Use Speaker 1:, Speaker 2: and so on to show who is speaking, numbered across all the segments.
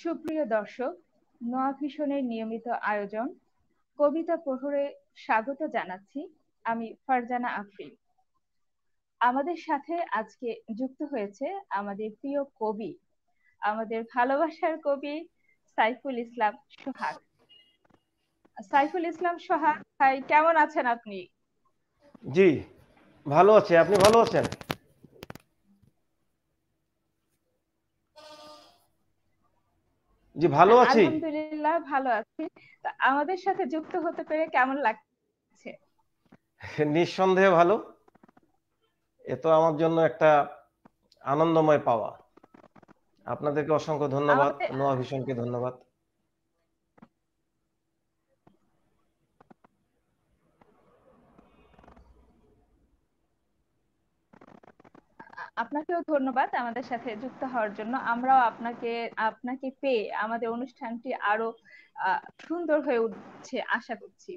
Speaker 1: সুপ্রিয় দর্শক, নোয়া ভিশনের নিয়মিত আয়োজন কবিতা প্রহরে স্বাগত জানাচ্ছি। আমি ফারজানা আফরিন। আমাদের সাথে আজকে যুক্ত হয়েছে আমাদের প্রিয় কবি, আমাদের ভালোবাসার কবি সাইফুল ইসলাম সোহাগ। সাইফুল ইসলাম সোহাগ ভাই, কেমন আছেন আপনি?
Speaker 2: জি, ভালো আছি। আপনি ভালো আছেন? জি, ভালো আছি।
Speaker 1: আলহামদুলিল্লাহ ভালো আছি। তা আমাদের সাথে যুক্ত হতে পেরে কেমন লাগছে?
Speaker 2: নিঃসন্দেহে ভালো। এ তো আমার জন্য একটা আনন্দময় পাওয়া। আপনাদেরকে অসংখ্য ধন্যবাদ,
Speaker 1: আমাদের
Speaker 2: নোয়া ভিশনকে ধন্যবাদ।
Speaker 1: আপনাকেও ধন্যবাদ আমাদের সাথে যুক্ত হওয়ার জন্য। আমরাও আপনাকে আপনাকে পেয়ে আমাদের অনুষ্ঠানটি আরো সুন্দর হয়ে উঠছে আশা করছি।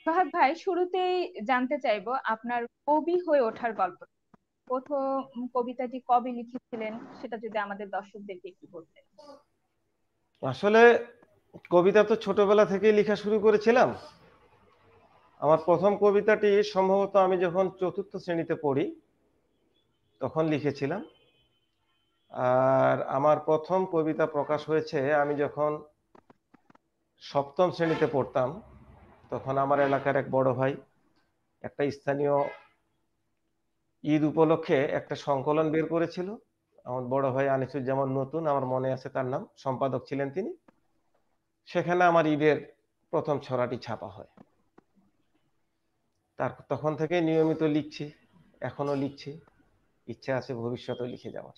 Speaker 1: সোহাগ ভাই, শুরুতেই জানতে চাইবো আপনার কবি হয়ে ওঠার গল্প। প্রথম কবিতাটি কবে লিখেছিলেন সেটা যদি আমাদের দর্শকদেরকে একটু বলতেন।
Speaker 2: আসলে কবিতা তো ছোটবেলা থেকেই লেখা শুরু করেছিলাম। আমার প্রথম কবিতাটি সম্ভবত আমি যখন চতুর্থ শ্রেণীতে পড়ি তখন লিখেছিলাম। আর আমার প্রথম কবিতা প্রকাশ হয়েছে আমি যখন সপ্তম শ্রেণীতে পড়তাম। তখন আমার এলাকার এক বড় ভাই একটা স্থানীয় ঈদ উপলক্ষে একটা সংকলন বের করেছিল। আমার বড় ভাই আনিসুজ্জামান নতুন, আমার মনে আছে তার নাম, সম্পাদক ছিলেন তিনি। সেখানে আমার ঈদের প্রথম ছড়াটি ছাপা হয়। তখন থেকে নিয়মিত লিখছি, এখনো লিখছি, ইচ্ছা আছে ভবিষ্যতেও লিখে যাওয়ার।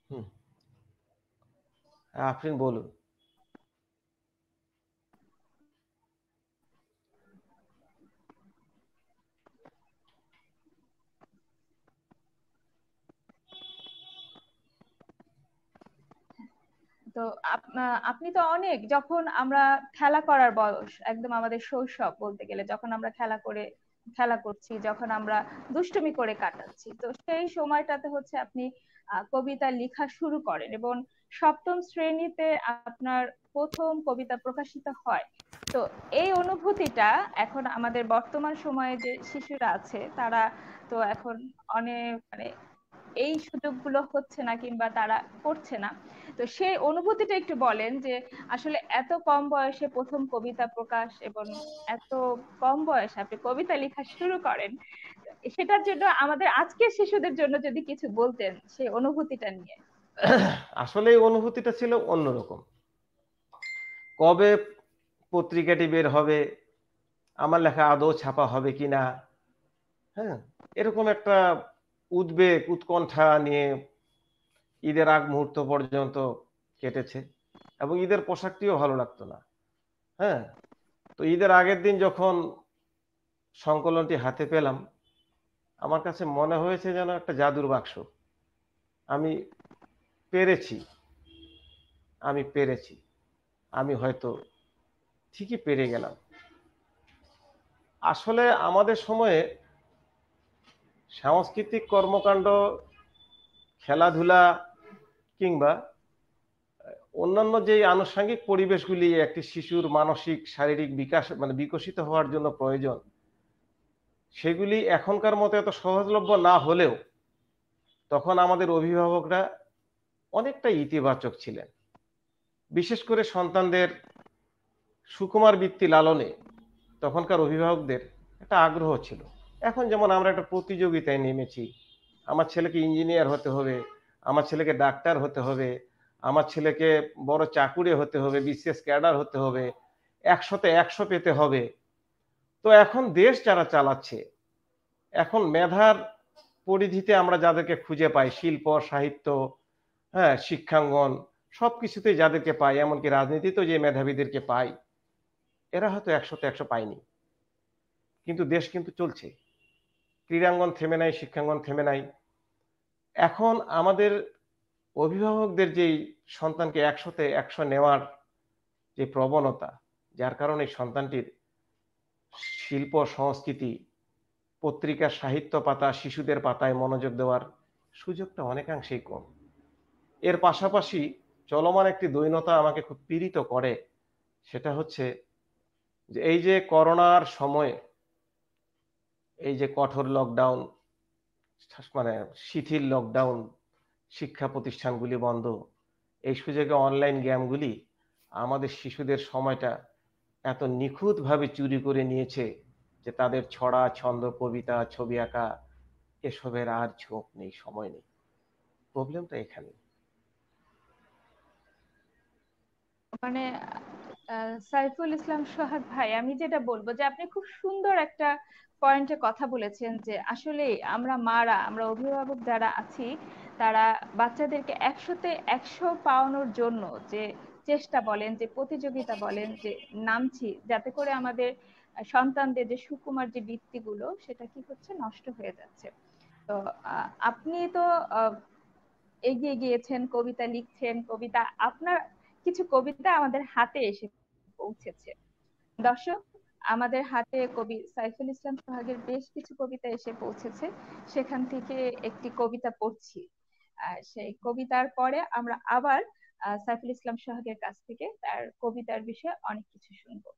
Speaker 2: হুম, আফরিন বলুন।
Speaker 1: তো আপনি তো অনেক, যখন আমরা খেলা করার বয়স, একদম আমাদের শৈশব বলতে গেলে, যখন আমরা খেলা করছি, যখন আমরা দুষ্টুমি করে কাটাচ্ছি, তো সেই সময়টাতে হচ্ছে আপনি কবিতা লেখা শুরু করেন এবং সপ্তম শ্রেণীতে আপনার প্রথম কবিতা প্রকাশিত হয়। তো এই অনুভূতিটা এখন আমাদের বর্তমান সময়ে যে শিশুরা আছে তারা তো এখন অনেক মানে এই সুযোগগুলো হচ্ছে না কিংবা তারা করছে না। তো সেই অনুভূতিটা একটু বলেন যে আসলে এত কম বয়সে প্রথম কবিতা প্রকাশ এবং এত কম বয়সে আপনি কবিতা লেখা শুরু করেন, সেটার জন্য আমাদের আজকের শিশুদের জন্য যদি কিছু বলতেন সেই অনুভূতিটা নিয়ে।
Speaker 2: আসলে এই অনুভূতিটা ছিল অন্যরকম। কবে পত্রিকাটি বের হবে, আমার লেখা আদৌ ছাপা হবে কিনা, হ্যাঁ, এরকম একটা উদ্বেগ উৎকণ্ঠা নিয়ে ঈদের আগ মুহূর্ত পর্যন্ত কেটেছে। এবং ঈদের পোশাকটিও ভালো লাগতো না। হ্যাঁ, তো ঈদের আগের দিন যখন সংকলনটি হাতে পেলাম, আমার কাছে মনে হয়েছে যেন একটা জাদুর বাক্স। আমি পেরেছি, আমি পেরেছি, আমি হয়তো ঠিকই পেরে গেলাম। আসলে আমাদের সময়ে সাংস্কৃতিক কর্মকাণ্ড, খেলাধুলা কিংবা অন্যান্য যে আনুষঙ্গিক পরিবেশগুলি একটি শিশুর মানসিক শারীরিক বিকাশ বিকশিত হওয়ার জন্য প্রয়োজন, সেগুলি এখনকার মতো এত সহজলভ্য না হলেও তখন আমাদের অভিভাবকরা অনেকটা ইতিবাচক ছিলেন। বিশেষ করে সন্তানদের সুকুমার বৃত্তি লালনে তখনকার অভিভাবকদের একটা আগ্রহ ছিল। এখন যেমন আমরা একটা প্রতিযোগিতায় নেমেছি, আমার ছেলেকে ইঞ্জিনিয়ার হতে হবে, আমার ছেলেকে ডাক্তার হতে হবে, আমার ছেলেকে বড় চাকুরে হতে হবে, বিসিএস ক্যাডার হতে হবে, 100তে 100 পেতে হবে। তো এখন দেশ যারা চালাচ্ছে, এখন মেধার পরিধিতে আমরা যাদেরকে খুঁজে পাই, শিল্প সাহিত্য, হ্যাঁ, শিক্ষাঙ্গন, সবকিছুতেই যাদেরকে পাই, এমনকি রাজনীতিতেও যে মেধাবীদেরকে পাই, এরা হয়তো 100তে 100 পায়নি, কিন্তু দেশ কিন্তু চলছে। ক্রীড়াঙ্গন থেমে নাই, শিক্ষাঙ্গন থেমে নাই। এখন আমাদের অভিভাবকদের যেই সন্তানকে 100তে 100 নেওয়ার যে প্রবণতা, যার কারণে সন্তানটির শিল্প সংস্কৃতি, পত্রিকা, সাহিত্য পাতা, শিশুদের পাতায় মনোযোগ দেওয়ার সুযোগটা অনেকাংশেই কম। এর পাশাপাশি চলমান একটি দৈন্যতা আমাকে খুব পীড়িত করে, সেটা হচ্ছে যে এই যে করোনার সময়ে এই যে কঠোর লকডাউন, মানে শিথিল লকডাউন, শিক্ষা প্রতিষ্ঠানগুলি বন্ধ, এই সুযোগে অনলাইন গেমগুলি আমাদের শিশুদের সময়টা এত নিখুঁতভাবে চুরি করে নিয়েছে যে তাদের ছড়া, ছন্দ, কবিতা, ছবি আঁকা এসবের আর ঝোঁক নেই, সময় নেই। প্রবলেমটা এখানে।
Speaker 1: মানে সাইফুল ইসলাম সোহাগ ভাই, আমি যেটা বলবো যে আপনি খুব সুন্দর একটা পয়েন্টে কথা বলেছেন যে আসলে আমরা মারা, আমরা অভিভাবক যারা আছি, তারা বাচ্চাদেরকে 100তে 100 পাওয়ানোর জন্য যে চেষ্টা বলেন, যে প্রতিযোগিতা বলেন, যে নামছি, যাতে করে আমাদের সন্তানদের যে সুকুমার যে বৃত্তিগুলো সেটা কি হচ্ছে, নষ্ট হয়ে যাচ্ছে। তো আপনি তো আহ, এগিয়ে গিয়েছেন, কবিতা লিখছেন, কবিতা আপনার কিছু কবিতা আমাদের হাতে এসে পৌঁছেছে। দর্শক, আমাদের হাতে কবি সাইফুল ইসলাম সোহাগের বেশ কিছু কবিতা এসে পৌঁছেছে, সেখান থেকে একটি কবিতা পড়ছি। সেই কবিতার পরে আমরা আবার সাইফুল ইসলাম সোহাগের কাছ থেকে তার কবিতার বিষয়ে অনেক কিছু শুনবো।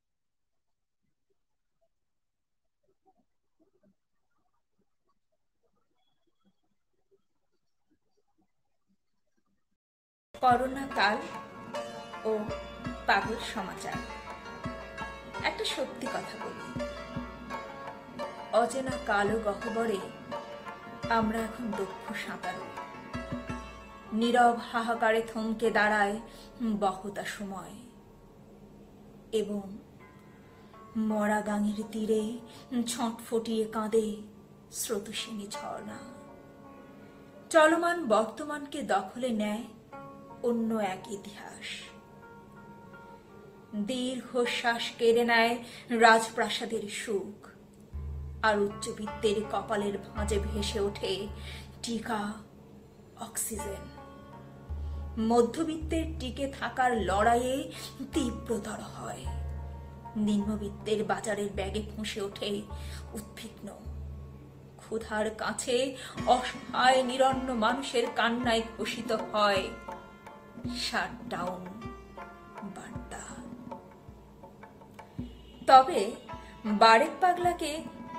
Speaker 3: করোনা কাল ও পাগল সমাচার। একটা সত্যি কথা বলি, অচেনা কালো গহ্বরে আমরা এখন দক্ষ সাঁতারু। নীরব হাহাকারে থমকে দাঁড়ায় বহতা সময়, এবং মরা গাঙের তীরে ছটফটিয়ে কাঁদে স্রোতস্বিনী ঝর্ণা। চলমান বর্তমানকে দখলে নেয় অন্য এক ইতিহাস। দীর্ঘশ্বাস কেড়ে নেয় রাজপ্রাসাদের সুখ, আর উচ্চবিত্তের কপালের ভাঁজে ভেসে ওঠে টিকা, অক্সিজেন। মধ্যবিত্তের টিকে থাকার লড়াইয়ে তীব্রতর হয়। নিম্নবিত্তের বাজারের ব্যাগে ফুঁসে ওঠে উদ্বিগ্ন। ক্ষুধার কাছে অসহায় নিরন্ন মানুষের কান্নায় ঘোষিত হয় শাটডাউন বার্তা। তবে বারেক পাগলাকে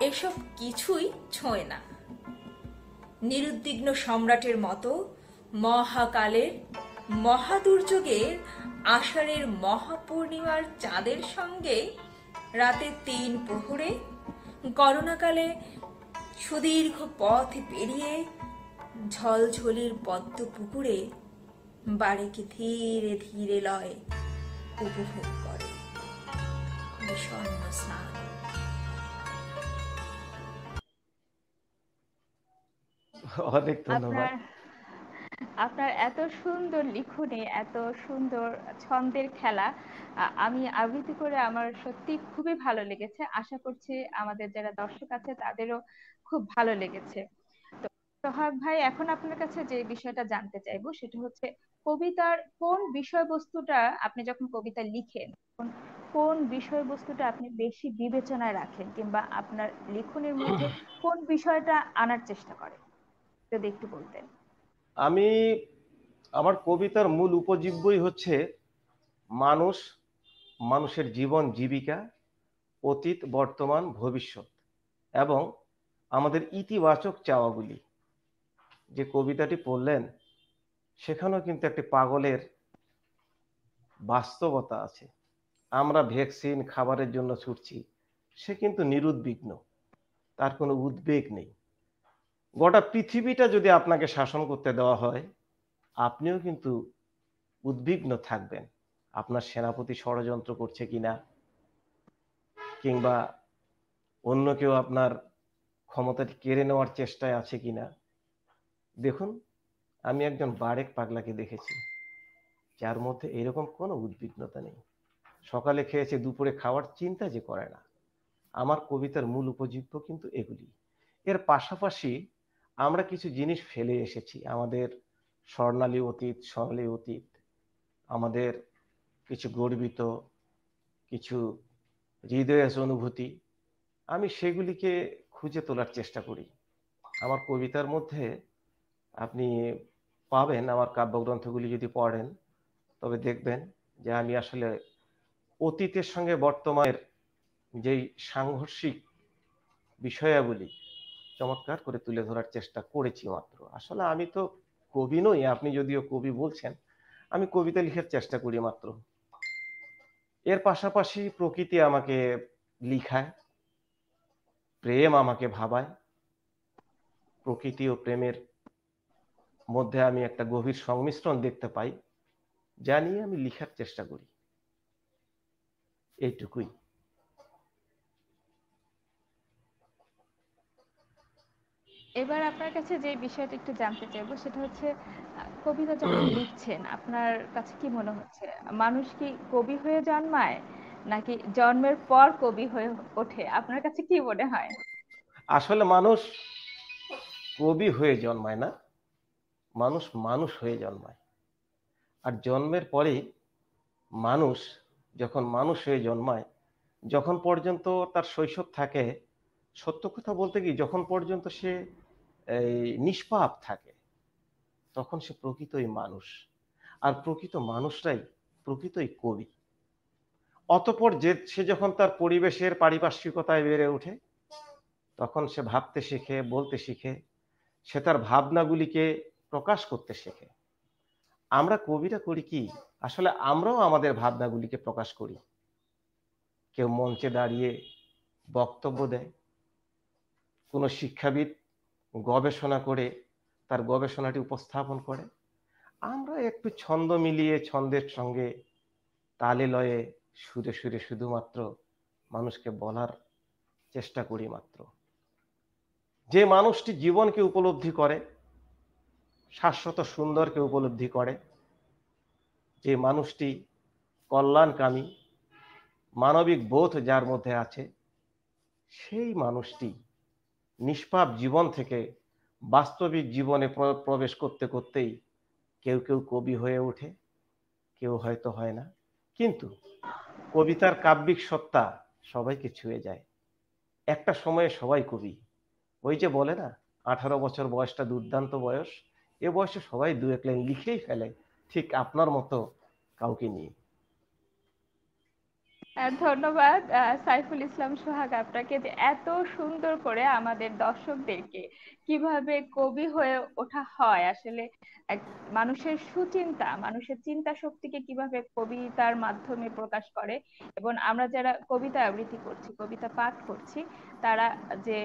Speaker 3: এসব কিছুই ছোঁয় না। নিরুদ্বিগ্ন সম্রাটের মতো মহাকালের মহাদুর্যোগের আষাঢ়ের মহাপূর্ণিমার চাঁদের সঙ্গে রাতে 3 প্রহরে করোনাকালে সুদীর্ঘ পথ পেরিয়ে ঝলঝলির পদ্ম পুকুরে বারেকে ধীরে ধীরে লয় উপভোগ করে বিষণ্ণ স্নান।
Speaker 2: অনেক ধন্যবাদ।
Speaker 1: আপনার আপনার এত সুন্দর লিখনে, এত সুন্দর ছন্দের খেলা আমি আবৃত্তি করে আমার সত্যি খুবই ভালো লেগেছে। আশা করছি আমাদের যারা দর্শক আছে তাদেরও খুব ভালো লেগেছে। তো সোহাগ ভাই, এখন আপনার কাছে যে বিষয়টা জানতে চাইবো সেটা হচ্ছে, কবিতার কোন বিষয়বস্তুটা আপনি যখন কবিতা লিখেন, কোন বিষয়বস্তুটা আপনি বেশি বিবেচনায় রাখেন, কিংবা আপনার লিখনের মধ্যে কোন বিষয়টা আনার চেষ্টা করেন, যদি একটু বলতেন।
Speaker 2: আমি, আমার কবিতার মূল উপজীব্যই হচ্ছে মানুষ, মানুষের জীবন জীবিকা, অতীত, বর্তমান, ভবিষ্যৎ, এবং আমাদের ইতিবাচক চাওয়াগুলি। যে কবিতাটি পড়লেন সেখানেও কিন্তু একটি পাগলের বাস্তবতা আছে। আমরা ভ্যাকসিন, খাবারের জন্য ছুটছি, সে কিন্তু নিরুদ্বিগ্ন, তার কোনো উদ্বেগ নেই। গোটা পৃথিবীটা যদি আপনাকে শাসন করতে দেওয়া হয়, আপনিও কিন্তু উদ্বিগ্ন থাকবেন। আপনার সেনাপতি ষড়যন্ত্র করছে কিনা, কিংবা অন্য কেউ আপনার ক্ষমতাটি কেড়ে নেওয়ার চেষ্টায় আছে কিনা। দেখুন, আমি একজন বারেক পাগলাকে দেখেছি যার মধ্যে এরকম কোনো উদ্বিগ্নতা নেই। সকালে খেয়েছে, দুপুরে খাওয়ার চিন্তা যে করে না। আমার কবিতার মূল উপজীব্য কিন্তু এগুলি। এর পাশাপাশি আমরা কিছু জিনিস ফেলে এসেছি আমাদের স্বর্ণালী অতীত, স্বর্ণালী অতীত, আমাদের কিছু গর্বিত, কিছু হৃদয়ের অনুভূতি, আমি সেগুলিকে খুঁজে তোলার চেষ্টা করি। আমার কবিতার মধ্যে আপনি পাবেন, আমার কাব্যগ্রন্থগুলি যদি পড়েন তবে দেখবেন যে আমি আসলে অতীতের সঙ্গে বর্তমানের যেই সাংঘর্ষিক বিষয়াবলী চমৎকার করে তুলে ধরার চেষ্টা করেছি মাত্র। আসলে আমি তো কবি নই, আপনি যদিও কবি বলছেন, আমি কবিতা লিখার চেষ্টা করি মাত্র। এর পাশাপাশি প্রকৃতি আমাকে লিখায়, প্রেম আমাকে ভাবায়, প্রকৃতি ও প্রেমের মধ্যে আমি একটা গভীর সংমিশ্রণ দেখতে পাই, যা নিয়ে আমি লিখার চেষ্টা করি। এইটুকুই।
Speaker 1: এবার আপনার কাছে যে বিষয়টা একটু জানতে চাইবো সেটা হচ্ছে কবিতা যখন লিখছেন আপনার কাছে কি মনে হচ্ছে, মানুষ কি কবি হয়ে জন্মায় নাকি জন্মের পর কবি হয়ে ওঠে? আপনার কাছে কি মনে হয়?
Speaker 2: আসলে মানুষ কবি হয়ে জন্মায় না, মানুষ মানুষ হয়ে জন্মায়। আর জন্মের পরে মানুষ যখন মানুষ হয়ে জন্মায়, যখন পর্যন্ত তার শৈশব থাকে, সত্য কথা বলতে কি, যখন পর্যন্ত সে এই নিষ্পাপ থাকে, তখন সে প্রকৃতই মানুষ। আর প্রকৃত মানুষরাই প্রকৃতই কবি। অতঃপর যে সে যখন তার পরিবেশের পারিপার্শ্বিকতায় বেড়ে ওঠে, তখন সে ভাবতে শেখে, বলতে শিখে, সে তার ভাবনাগুলিকে প্রকাশ করতে শেখে। আমরা কবিরা করি কি, আসলে আমরাও আমাদের ভাবনাগুলিকে প্রকাশ করি। কেউ মঞ্চে দাঁড়িয়ে বক্তব্য দেয়, কোনো শিক্ষাবিদ গবেষণা করে তার গবেষণাটি উপস্থাপন করে, আমরা একটু ছন্দ মিলিয়ে ছন্দের সঙ্গে তালে লয়ে সুরে সুরে শুধুমাত্র মানুষকে বলার চেষ্টা করি মাত্র। যে মানুষটি জীবনকে উপলব্ধি করে, শাশ্বত সুন্দরকে উপলব্ধি করে, যে মানুষটি কল্যাণকামী, মানবিক বোধ যার মধ্যে আছে, সেই মানুষটি নিষ্পাপ জীবন থেকে বাস্তবিক জীবনে প্রবেশ করতে করতেই কেউ কেউ কবি হয়ে ওঠে, কেউ হয়তো হয় না। কিন্তু কবিতার কাব্যিক সত্তা সবাইকে ছুঁয়ে যায়। একটা সময়ে সবাই কবি। ওই যে বলে না, 18 বছর বয়সটা দুর্দান্ত বয়স, এ বয়সে সবাই দু এক লাইন লিখেই ফেলে, ঠিক আপনার মতো কাউকে নিয়ে।
Speaker 1: ধন্যবাদ সাইফুল ইসলাম সোহাগ আপনাকে, যে এত সুন্দর করে আমাদের দর্শকদেরকে কিভাবে কবি হয়ে ওঠা হয়, আসলে এক মানুষের সুচিন্তা, মানুষের চিন্তা শক্তিকে কিভাবে কবিতার মাধ্যমে প্রকাশ করে, এবং আমরা যারা কবিতা আবৃত্তি করছি, কবিতা পাঠ করছি, তারা যে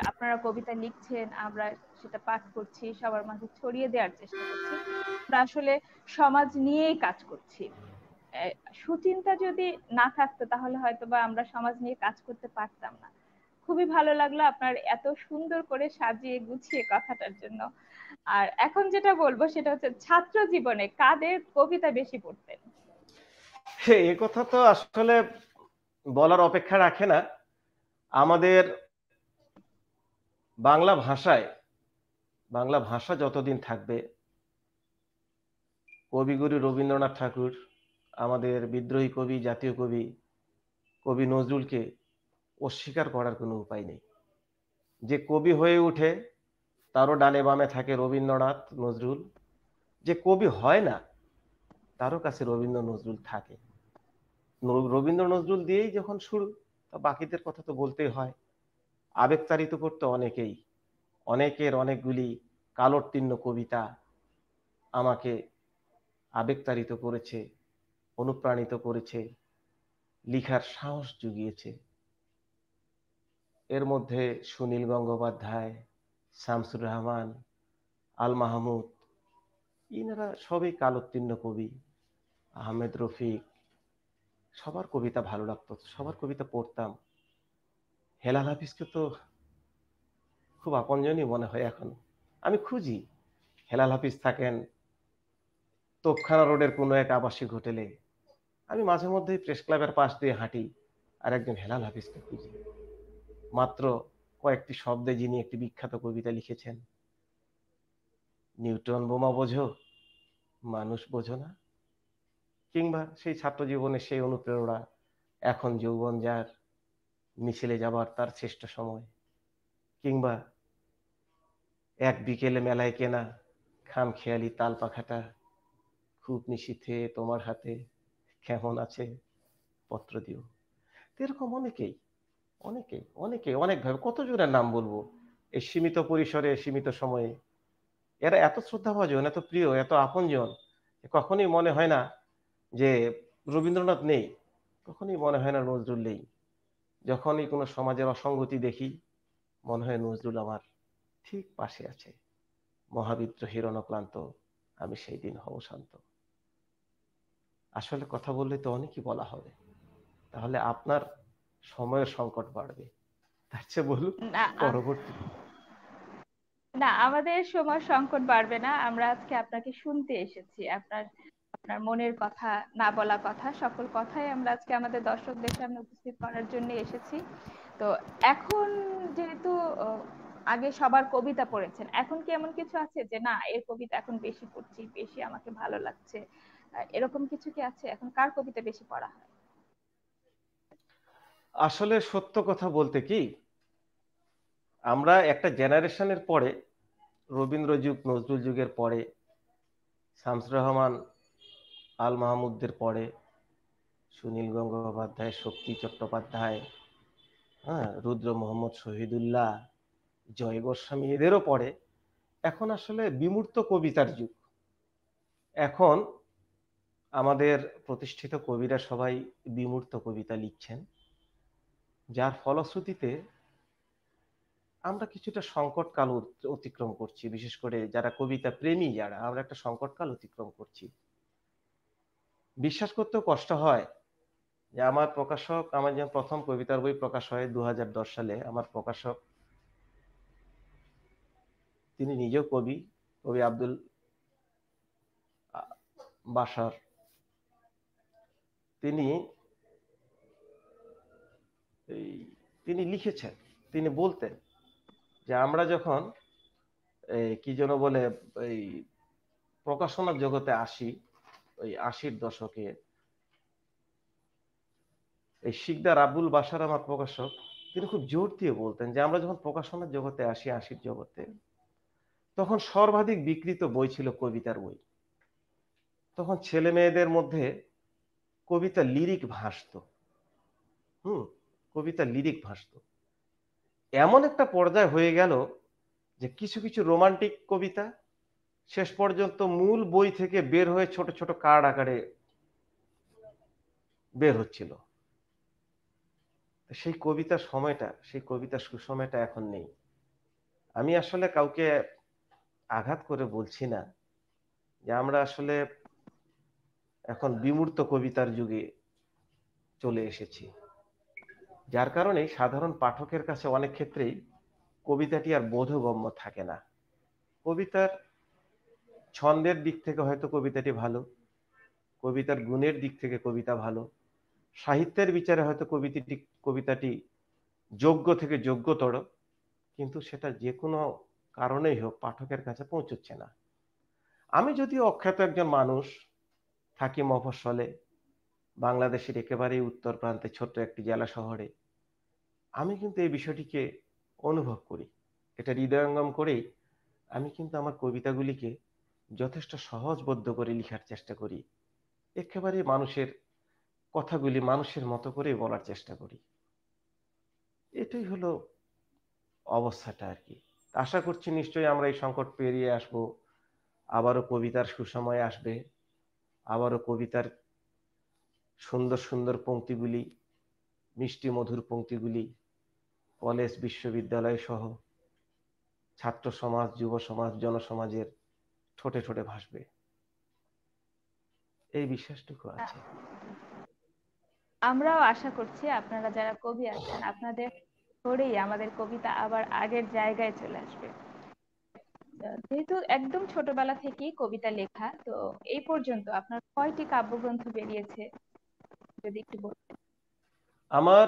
Speaker 1: আপনারা কবিতা লিখছেন, আমরা সেটা পাঠ করছি, সবার মাঝে ছড়িয়ে দেওয়ার চেষ্টা করছি, আমরা আসলে সমাজ নিয়েই কাজ করছি। সুচিন্তা যদি না থাকতো তাহলে হয়তো বা আমরা সমাজ নিয়ে কাজ করতে পারতাম না। খুবই ভালো লাগলো আপনার এত সুন্দর করে সাজিয়ে গুছিয়ে কথাটার জন্য। আর এখন যেটা বলবো সেটা হচ্ছে, ছাত্র জীবনে কাদের কবিতা বেশি পড়তেন?
Speaker 2: এ কথা তো আসলে বলার অপেক্ষা রাখে না। আমাদের বাংলা ভাষায়, বাংলা ভাষা যতদিন থাকবে, কবিগুরু রবীন্দ্রনাথ ঠাকুর, আমাদের বিদ্রোহী কবি, জাতীয় কবি কবি নজরুলকে অস্বীকার করার কোনো উপায় নেই। যে কবি হয়ে উঠে তারও ডানে বামে থাকে রবীন্দ্রনাথ, নজরুল। যে কবি হয় না তারও কাছে রবীন্দ্র নজরুল থাকে। রবীন্দ্র নজরুল দিয়েই যখন শুরু, তা বাকিদের কথা তো বলতেই হয়। আবেগতাড়িত করতে অনেকেই, অনেকের অনেকগুলি কালোত্তীর্ণ কবিতা আমাকে আবেগতাড়িত করেছে, অনুপ্রাণিত করেছে, লিখার সাহস জুগিয়েছে। এর মধ্যে সুনীল গঙ্গোপাধ্যায়, শামসুর রহমান, আল মাহমুদ, ইনারা সবই কালোত্তীর্ণ কবি। আহমেদ রফিক, সবার কবিতা ভালো লাগতো, সবার কবিতা পড়তাম। হেলাল হাফিজকে তো খুব আপনজনই মনে হয় এখন। আমি খুঁজি, হেলাল হাফিজ থাকেন তোপখানা রোডের কোনো এক আবাসিক হোটেলে, আমি মাঝে মধ্যেই প্রেস ক্লাবের পাশ দিয়ে হাঁটি আর একজন হেলাল হাফিজকে খুঁজি। মাত্র কয়েকটি শব্দে যিনি একটি বিখ্যাত কবিতা লিখেছেন, নিউটন বোমা বোঝো, মানুষ বোঝো না। কিংবা সেই ছাত্র জীবনের সেই অনুপ্রেরণা, এখন যৌবন যার, মিছিলে যাবার তার শ্রেষ্ঠ সময়। কিংবা এক বিকেলে মেলায় কেনা খাম খেয়ালি তাল পাখাটা, খুব নিশীথে তোমার হাতে, কেমন আছে পত্র দিও। এরকম অনেকেই অনেকেই অনেকেই অনেকভাবে কত জনের নাম বলবো এই সীমিত পরিসরে সীমিত সময়ে। এরা এত শ্রদ্ধাভাজন, এত প্রিয়, এত আপনজন, কখনোই মনে হয় না যে রবীন্দ্রনাথ নেই, কখনোই মনে হয় না নজরুল নেই। যখনই কোনো সমাজের অসঙ্গতি দেখি, মনে হয় নজরুল আমার ঠিক পাশে আছে। মহাবিদ্রোহীর অনক্লান্ত, আমি সেই দিন হব শান্ত। আসলে কথা বললে তো অনেকই বলা হবে, তাহলে আপনার সময়ের সংকট বাড়বে। তার চেয়ে বলুন
Speaker 1: না
Speaker 2: পরবর্তী।
Speaker 1: না, আমাদের সময় সংকট বাড়বে না। আমরা আজকে আপনাকে শুনতে এসেছি। আপনার আপনার মনের কথা, না বলা কথা, সকল কথাই আমরা আজকে আমাদের দর্শকদের সামনে উপস্থিত করার জন্য এসেছি। তো এখন যেহেতু আগে সবার কবিতা পড়েছেন, এখন কি এমন কিছু আছে যে না এর কবিতা এখন বেশি পড়ছি, বেশি আমাকে ভালো লাগছে, এরকম কিছু কি আছে? এখন কার কবিতা বেশি পড়া হয়?
Speaker 2: আসলে সত্য কথা বলতে কি, আমরা একটা জেনারেশনের পরে, রবীন্দ্র যুগ নজরুল যুগের পরে, শামসুর রহমান আল মাহমুদদের পরে, সুনীল গঙ্গোপাধ্যায়, শক্তি চট্টোপাধ্যায়, হ্যাঁ, রুদ্র মোহাম্মদ শহীদুল্লাহ, জয় গোস্বামী, এদেরও পরে এখন আসলে বিমূর্ত কবিতার যুগ। এখন আমাদের প্রতিষ্ঠিত কবিরা সবাই বিমূর্ত কবিতা লিখছেন, যার ফলশ্রুতিতে আমরা কিছুটা সংকটকাল অতিক্রম করছি। বিশেষ করে যারা কবিতা প্রেমী, যারা, আমরা একটা সংকটকাল অতিক্রম করছি। বিশ্বাস করতেও কষ্ট হয় যে আমার প্রকাশক, আমার যেমন প্রথম কবিতার বই প্রকাশ হয় 2010 সালে, আমার প্রকাশক তিনি নিজেও কবি, কবি আব্দুল বাসার। তিনি তিনি লিখেছেন, তিনি বলতেন যে আমরা যখন কি যেন বলে এই প্রকাশনার জগতে আসি, ওই 80-র দশকে, এই শিকদার আব্দুল বাসার আমার প্রকাশক, তিনি খুব জোর দিয়ে বলতেন যে আমরা যখন প্রকাশনার জগতে আসি, 80-র জগতে, তখন সর্বাধিক বিক্রিত বই ছিল কবিতার বই। তখন ছেলে মেয়েদের মধ্যে কবিতা লিরিক ভাসতো। কবিতা লিরিক ভাসতো। এমন একটা পর্যায়ে হয়ে গেল যে কিছু কিছু রোমান্টিক কবিতা শেষ পর্যন্ত মূল বই থেকে বের হয়ে ছোট ছোট কার্ড আকারে বের হচ্ছিল। সেই কবিতার সময়টা, সেই কবিতার সুসময়টা এখন নেই। আমি আসলে কাউকে আঘাত করে বলছি না যে আমরা আসলে এখন বিমূর্ত কবিতার যুগে চলে এসেছি, যার কারণে সাধারণ পাঠকের কাছে অনেক ক্ষেত্রেই কবিতাটি আর বোধগম্য থাকে না। কবিতার ছন্দের দিক থেকে হয়তো কবিতাটি ভালো, কবিতার গুণের দিক থেকে কবিতা ভালো, সাহিত্যের বিচারে হয়তো কবিতাটি যোগ্য থেকে যোগ্যতর, কিন্তু সেটা যে কোনো কারণেই হোক পাঠকের কাছে পৌঁছচ্ছে না। আমি যদিও অখ্যাত একজন মানুষ, থাকি মফস্বলে, বাংলাদেশের একেবারেই উত্তর প্রান্তে ছোট্ট একটি জেলা শহরে, আমি কিন্তু এই বিষয়টিকে অনুভব করি। এটা হৃদয়ঙ্গম করেই আমি কিন্তু আমার কবিতাগুলিকে যথেষ্ট সহজবোধ্য করে লেখার চেষ্টা করি। একেবারে মানুষের কথাগুলি মানুষের মতো করে বলার চেষ্টা করি। এটাই হলো অবস্থাটা আর কি। আশা করছি নিশ্চয়ই আমরা এই সংকট পেরিয়ে আসব, আবারও কবিতার সুসময় আসবে, আবারও কবিতার সুন্দর সুন্দর পংক্তিগুলি, মিষ্টি মধুর পংক্তিগুলি কলেজ বিশ্ববিদ্যালয় সহ ছাত্র সমাজ, যুব সমাজ, জনসমাজের ঠোঁটে ঠোঁটে ভাসবে, এই বিশ্বাসটুকু আছে।
Speaker 1: আমরাও আশা করছি আপনারা যারা কবি আছেন, আপনাদের ধরেই আমাদের কবিতা আবার আগের জায়গায় চলে আসবে। যেহেতু একদম ছোটবেলা থেকেই কবিতা লেখা, তো এই পর্যন্ত আপনার কয়টি কাব্যগ্রন্থ বেরিয়েছে যদি একটু বলতেন?
Speaker 2: আমার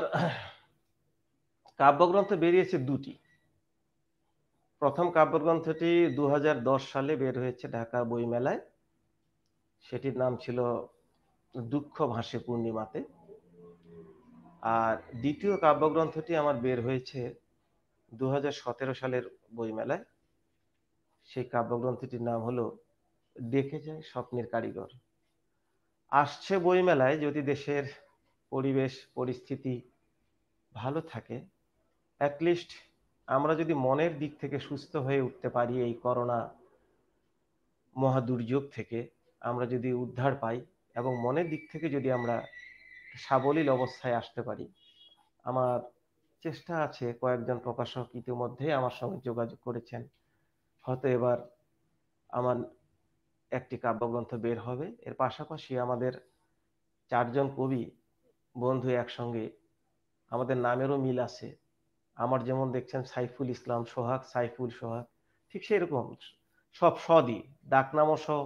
Speaker 2: কাব্যগ্রন্থ বেরিয়েছে 2টি। প্রথম কাব্যগ্রন্থটি 2010 সালে বের হয়েছে ঢাকা বইমেলায়। সেটির নাম ছিল দুঃখ ভাসে পূর্ণিমাতে। আর দ্বিতীয় কাব্যগ্রন্থটি আমার বের হয়েছে 2017 সালের বইমেলায়। সেই কাব্যগ্রন্থটির নাম হলো দেখে যায় স্বপ্নের কারিগর। আসছে বইমেলায় যদি দেশের পরিবেশ পরিস্থিতি ভালো থাকে, অ্যাটলিস্ট আমরা যদি মনের দিক থেকে সুস্থ হয়ে উঠতে পারি, এই করোনা মহাদুর্যোগ থেকে আমরা যদি উদ্ধার পাই এবং মনের দিক থেকে যদি আমরা সাবলীল অবস্থায় আসতে পারি, আমার চেষ্টা আছে, কয়েকজন প্রকাশক ইতিমধ্যে আমার সঙ্গে যোগাযোগ করেছেন, হয়তো এবার আমার একটি কাব্যগ্রন্থ বের হবে। এর পাশাপাশি আমাদের 4 জন কবি বন্ধু একসঙ্গে, আমাদের নামেরও মিল আছে। আমার যেমন দেখছেন সাইফুল ইসলাম সোহাগ, সাইফুল সোহাগ, ঠিক সেরকম সব সদি, ডাকনামও সহ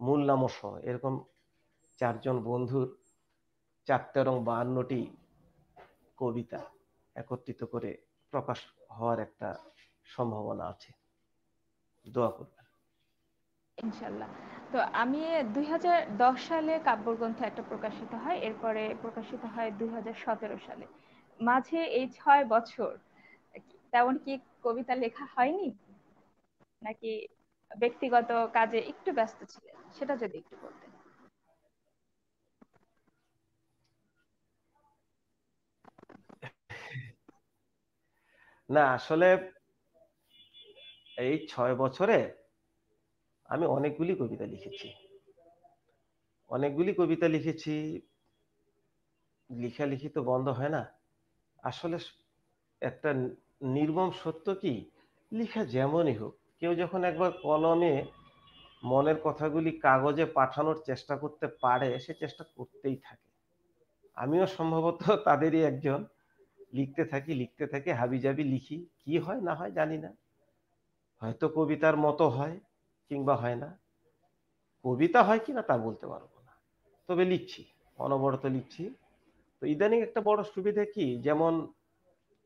Speaker 2: মূল নামও সহ, এরকম 4 জন বন্ধুর 4 এবং 52টি কবিতা একত্রিত করে প্রকাশ হওয়ার একটা সম্ভাবনা আছে। দোয়া করবেন
Speaker 1: ইনশাল্লাহ। তো আমি 2010 সালে কাব্যগ্রন্থ একটা প্রকাশিত হয়, এরপরে প্রকাশিত হয় 2017 সালে। মাঝে এই 6 বছর তেমন কি কবিতা লেখা হয়নি, নাকি ব্যক্তিগত কাজে একটু ব্যস্ত ছিলেন, সেটা যদি একটু বলতেন।
Speaker 2: না, আসলে এই 6 বছরে আমি অনেকগুলি কবিতা লিখেছি। লেখালেখি তো বন্ধ হয় না। আসলে একটা নির্মম সত্য কি, লেখা যেমনই হোক, কেউ যখন একবার কলমে মনের কথাগুলি কাগজে পাঠানোর চেষ্টা করতে পারে, সে চেষ্টা করতেই থাকে। আমিও সম্ভবত তাদেরই একজন। লিখতে থাকি হাবিজাবি লিখি, কি হয় না হয় জানি না, হয়তো কবিতার মতো হয় কিংবা হয় না। কবিতা হয় কিনা তা বলতে পারবো না, তবে লিখছি, অনবরত লিখছি। তো ইদানিং একটা বড় সুবিধা কি, যেমন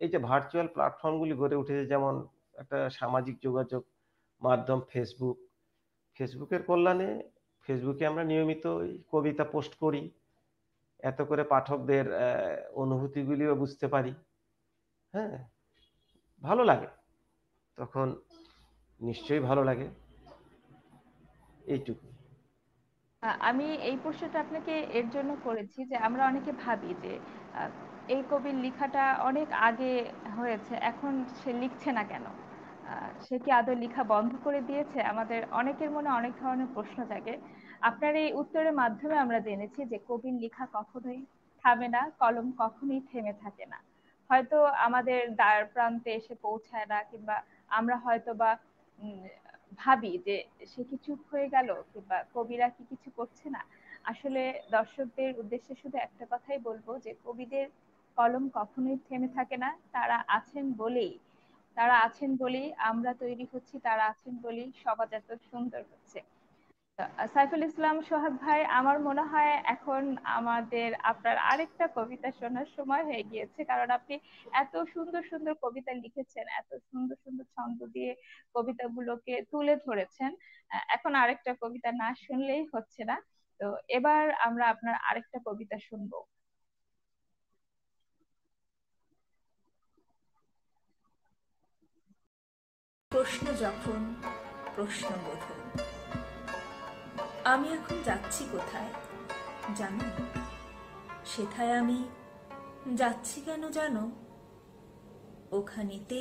Speaker 2: এই যে ভার্চুয়াল প্ল্যাটফর্মগুলি গড়ে উঠেছে, যেমন একটা সামাজিক যোগাযোগ মাধ্যম ফেসবুকের কল্যাণে, ফেসবুকে আমরা নিয়মিত কবিতা পোস্ট করি, এত করে পাঠকদের অনুভূতিগুলিও বুঝতে পারি। হ্যাঁ, ভালো লাগে, তখন নিশ্চয়ই ভালো লাগে। এইটুকু।
Speaker 1: আমি এই প্রশ্নটা আপনাকে এর জন্য করেছি যে আমরা অনেকে ভাবি যে আহ, এই কবির লেখাটা অনেক আগে হয়েছে, এখন সে লিখছে না কেন, সে কি আদৌ লেখা বন্ধ করে দিয়েছে। আমাদের অনেকের মনে অনেক ধরনের প্রশ্ন জাগে। আপনার এই উত্তরের মাধ্যমে আমরা জেনেছি যে কবির লেখা কখনোই থামে না, কলম কখনোই থেমে থাকে না। হয়তো আমাদের দ্বার প্রান্তে এসে পৌঁছায় না, কিংবা আমরা হয়তো বা উম, ভাবি যে সে কি চুপ হয়ে গেল, কিংবা কবিরা কি কিছু করছে না। আসলে দর্শকদের উদ্দেশ্যে শুধু একটা কথাই বলবো যে কবিদের কলম কখনোই থেমে থাকে না। তারা আছেন বলেই আমরা তৈরি হচ্ছি, তারা আছেন বলেই সমাজ এত সুন্দর হচ্ছে। সাইফুল ইসলাম সোহাগ ভাই, আমার মনে হয় এখন আমাদের আপনার আরেকটা কবিতা শোনার সময় হয়ে গিয়েছে, কারণ আপনি এত সুন্দর সুন্দর কবিতা লিখেছেন, এত সুন্দর সুন্দর ছন্দ দিয়ে কবিতাগুলোকে তুলে ধরেছেন। এখন আরেকটা কবিতা না শুনলেই হচ্ছে না। তো এবার আমরা আপনার আরেকটা কবিতা শুনবো।
Speaker 3: প্রশ্ন যখন প্রশ্নবোধক, আমি এখন যাচ্ছি কোথায় জানো, সেথায় আমি যাচ্ছি কেন জানো, ওখানেতে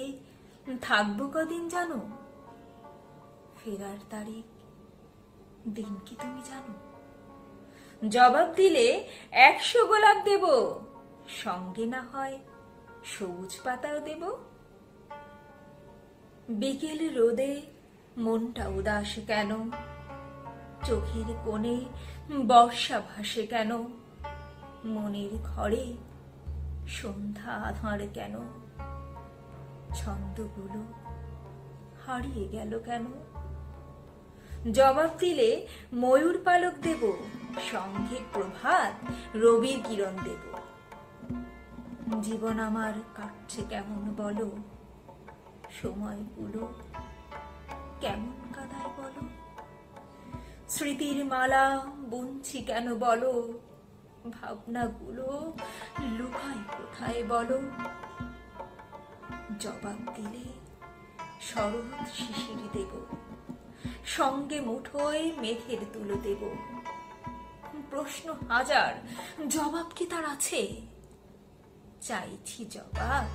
Speaker 3: থাকবো কদিন জানো, ফেরার তারিখ দিন কি তুমি জানো, জবাব দিলে 100 গোলাপ দেব, সঙ্গে না হয় সবুজ পাতাও দেব। বিকেল রোদে মনটা উদাস কেন, চোখের কোণে বর্ষা ভাসে কেন, মনের ঘরে সন্ধ্যা আধার কেন, ছন্দগুলো হারিয়ে গেল কেন, জবাব দিলে ময়ূর পালক দেব, সঙ্গে প্রভাত রবির কিরণ দেব। জীবন আমার কাটছে কেমন বলো, সময়গুলো কেমন কাদায় বলো, স্মৃতির মালা বুনছি কেন বলো, ভাবনাগুলো লুকায় কোথায় বলো, জবাব দিলে শরৎ শিশির দেব, সঙ্গে মুঠোয় মেঘের তুলো দেব। প্রশ্ন হাজার, জবাব কি তার আছে? চাইছি জবাব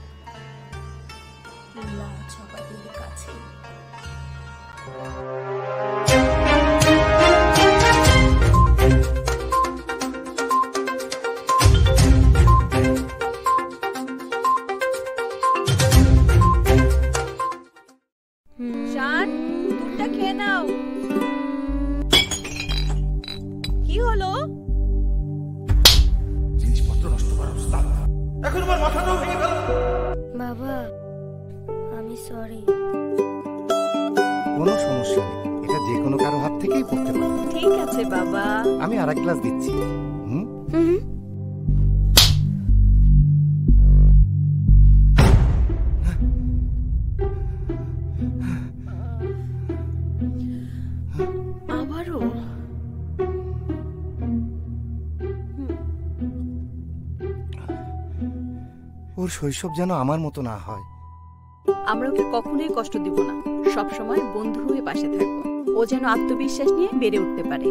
Speaker 3: লাজবাবের কাছে।
Speaker 1: শান, দুধটা খেয়ে নাও। কি হলো?
Speaker 4: জিনিসপত্র নষ্ট করার উস্তাদ। এখন আমার মাথাটাও ভেঙে গেল।
Speaker 5: বাবা, আমি সরি।
Speaker 4: কোনো সমস্যা নেই, এটা যে কোনো কারো হাত থেকেই পড়তে পারে।
Speaker 1: ঠিক আছে বাবা।
Speaker 4: আমি আরেক গ্লাস দিচ্ছি। হুম
Speaker 5: হুম।
Speaker 1: আবারও?
Speaker 4: ওর শৈশব যেন আমার মতো না হয়।
Speaker 6: আমরা ওকে কখনোই কষ্ট দিব না, সব সময় বন্ধু হয়ে পাশে থাকবো। ও যেন আত্মবিশ্বাস নিয়ে বেড়ে উঠতে পারে।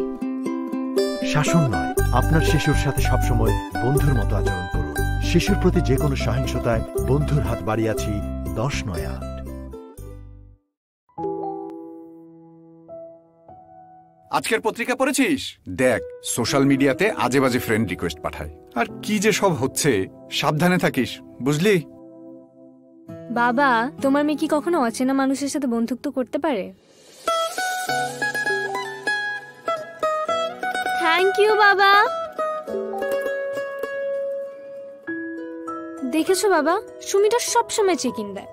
Speaker 7: শাসন নয়, আপনার শিশুর সাথে সবসময় বন্ধুর মতো আচরণ করুন। শিশুর প্রতি যে কোনো সহিংসতায় বন্ধুর হাত বাড়িয়েছি 1098।
Speaker 8: আজকের পত্রিকা পড়েছিস? দেখ, সোশ্যাল মিডিয়াতে আজে বাজে ফ্রেন্ড রিকোয়েস্ট পাঠায়, আর কি যে সব হচ্ছে। সাবধানে থাকিস, বুঝলি?
Speaker 5: বাবা, তোমার মেয়ে কি কখনো অচেনা মানুষের সাথে বন্ধুত্ব করতে পারে? থ্যাংক ইউ বাবা। দেখেছো বাবা, সুমিটা সবসময় চেক ইন দেয়।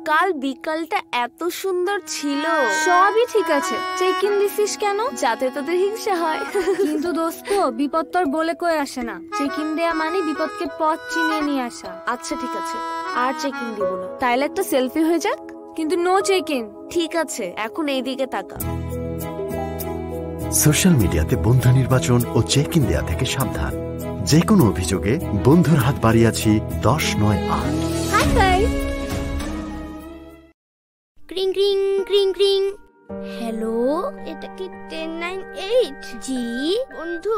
Speaker 5: কাল বিকালটা এত সুন্দর ছিল। সবই ঠিক আছে, চেক ইন দিছিস কেন? যাতে তোদের হিংসা হয়। কিন্তু দোস্ত, বিপদ তোর বলে কই আসে না। চেক ইন দেয়া মানে বিপদকে পথ চিনিয়ে নিয়ে আসা। আচ্ছা ঠিক আছে, আর চেক ইন দিব না। তাইলে একটা সেলফি হয়ে যাক, কিন্তু নো চেক ইন। ঠিক আছে, এখন এইদিকে তাকা।
Speaker 7: সোশ্যাল মিডিয়াতে বন্ধু নির্বাচন ও চেক ইন দেয়া থেকে সাবধান। যে কোনো অভিযোগে বন্ধুর হাত বাড়িয়েছি 1098।
Speaker 5: Hi guys. ক্রিং ক্রিং ক্রিং ক্রিং। হ্যালো, এটা কি 1098? জি বন্ধু,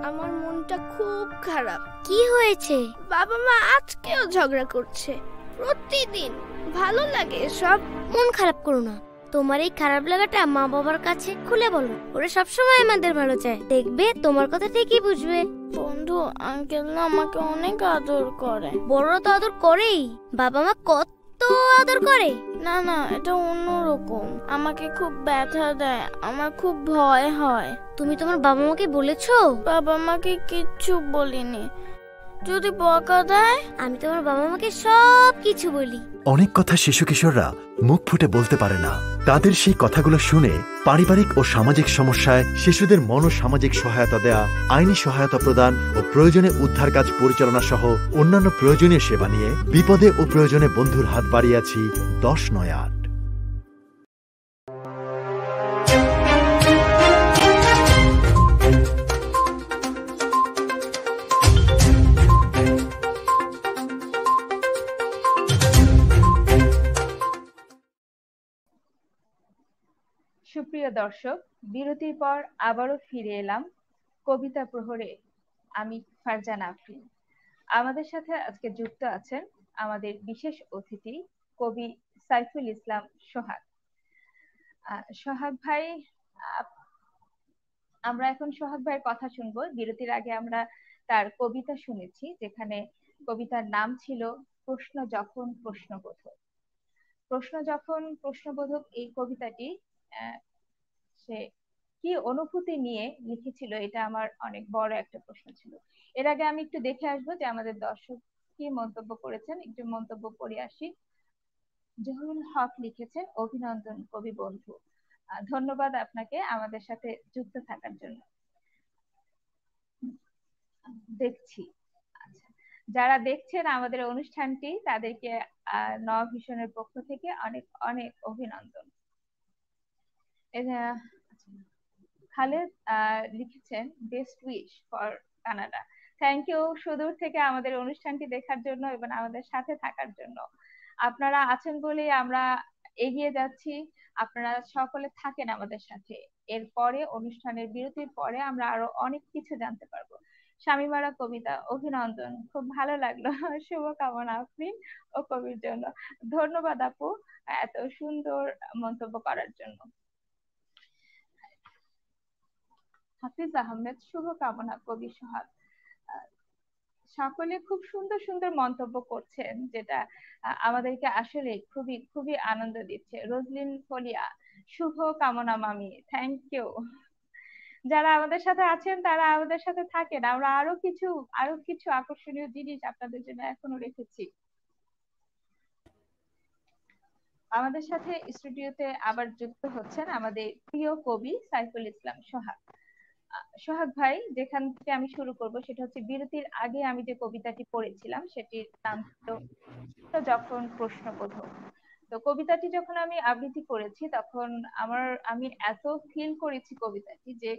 Speaker 5: আমার মনটা খুব খারাপ। কি হয়েছে? বাবা মা আজকেও ঝগড়া করছে। প্রতিদিন ভালো লাগে সব। মন খারাপ করো না, তোমার এই খারাপ লাগাটা মা বাবার কাছে খুলে বলো। ওরা সবসময় আমাদের ভালো চায়, দেখবে তোমার কথা ঠিকই বুঝবে। বন্ধু, আঙ্কেল না আমাকে অনেক আদর করে। বড় তো আদর করেই, বাবা মা কত আদর করে। না না, এটা অন্যরকম। আমাকে খুব ব্যথা দেয়, আমার খুব ভয় হয়। তুমি তোমার বাবা মাকে বলেছো? বাবা মাকে কিচ্ছু বলিনি। যদি বকা দেয়? আমি তোমার বাবা মাকে সব কিছু বলি।
Speaker 7: অনেক কথা শিশু কিশোররা মুখ ফুটে বলতে পারে না। তাদের সেই কথাগুলো শুনে পারিবারিক ও সামাজিক সমস্যায় শিশুদের মনোসামাজিক সহায়তা দেয়া, আইনি সহায়তা প্রদান ও প্রয়োজনে উদ্ধার কাজ পরিচালনা সহ অন্যান্য প্রয়োজনীয় সেবা নিয়ে বিপদে ও প্রয়োজনে বন্ধুর হাত বাড়িয়েছি 1098।
Speaker 1: সুপ্রিয় দর্শক, বিরতির পর আবারও ফিরে এলাম কবিতা প্রহরে। আমি ফারজানা আফরিন। আমাদের সাথে আজকে যুক্ত আছেন আমাদের বিশেষ অতিথি কবি সাইফুল ইসলাম সোহাগ। সোহাগ ভাই, আমরা এখন সোহাগ ভাইয়ের কথা শুনবো। বিরতির আগে আমরা তার কবিতা শুনেছি, যেখানে কবিতার নাম ছিল প্রশ্ন যখন প্রশ্নবোধক। প্রশ্ন যখন প্রশ্নবোধক এই কবিতাটি সে কি অনুভূতি নিয়ে লিখেছিল, এটা আমার অনেক বড় একটা প্রশ্ন ছিল। এর আগে আমি একটু দেখে আসবো যে আমাদের দর্শক কি মন্তব্য করেছেন। একটু মন্তব্য পড়ে আসি। জহুরুল হক লিখেছেন, অভিনন্দন কবি বন্ধু, ধন্যবাদ আপনাকে আমাদের সাথে যুক্ত থাকার জন্য। দেখছি। আচ্ছা, যারা দেখছেন আমাদের অনুষ্ঠানটি তাদেরকে নওয়া ভিশনের পক্ষ থেকে অনেক অনেক অভিনন্দন। খালেদ লিখেছেন best wish for Canada. Thank you সুদূর থেকে আমাদের অনুষ্ঠানটি দেখার জন্য এবং আমাদের সাথে থাকার জন্য। আপনারা আছেন বলেই আমরা এগিয়ে যাচ্ছি। আপনারা সকলে থাকেন আমাদের সাথে। এরপরে অনুষ্ঠানের বিরতির পরে আমরা আরো অনেক কিছু জানতে পারবো। শামীমারা কবিতা, অভিনন্দন, খুব ভালো লাগলো। শুভকামনা আফরিন ও কবির জন্য। ধন্যবাদ আপু এত সুন্দর মন্তব্য করার জন্য। হাফিজ আহমেদ, শুভকামনা কবি সোহাগ। সকলে খুব সুন্দর সুন্দর মন্তব্য করছেন, যেটা আমাদেরকে আসলে খুবই খুবই আনন্দ দিচ্ছে। রোজলিন ফলিয়া, শুভ কামনা মামি, থ্যাংক ইউ। যারা আমাদের সাথে আছেন তারা আমাদের সাথে থাকেন, আমরা আরো কিছু আকর্ষণীয় জিনিস আপনাদের জন্য এখনো রেখেছি। আমাদের সাথে স্টুডিওতে আবার যুক্ত হচ্ছেন আমাদের প্রিয় কবি সাইফুল ইসলাম সোহাগ। সোহাগ ভাই, যেখান থেকে আমি শুরু করব সেটা হচ্ছে বিরতির আগে আমি যে কবিতাটি পড়েছিলাম সেটির নাম ছিল যখন প্রশ্নবোধক। তো কবিতাটি যখন আমি আবৃত্তি করেছি তখন আমি এত ফিল করেছি কবিতাটি, যে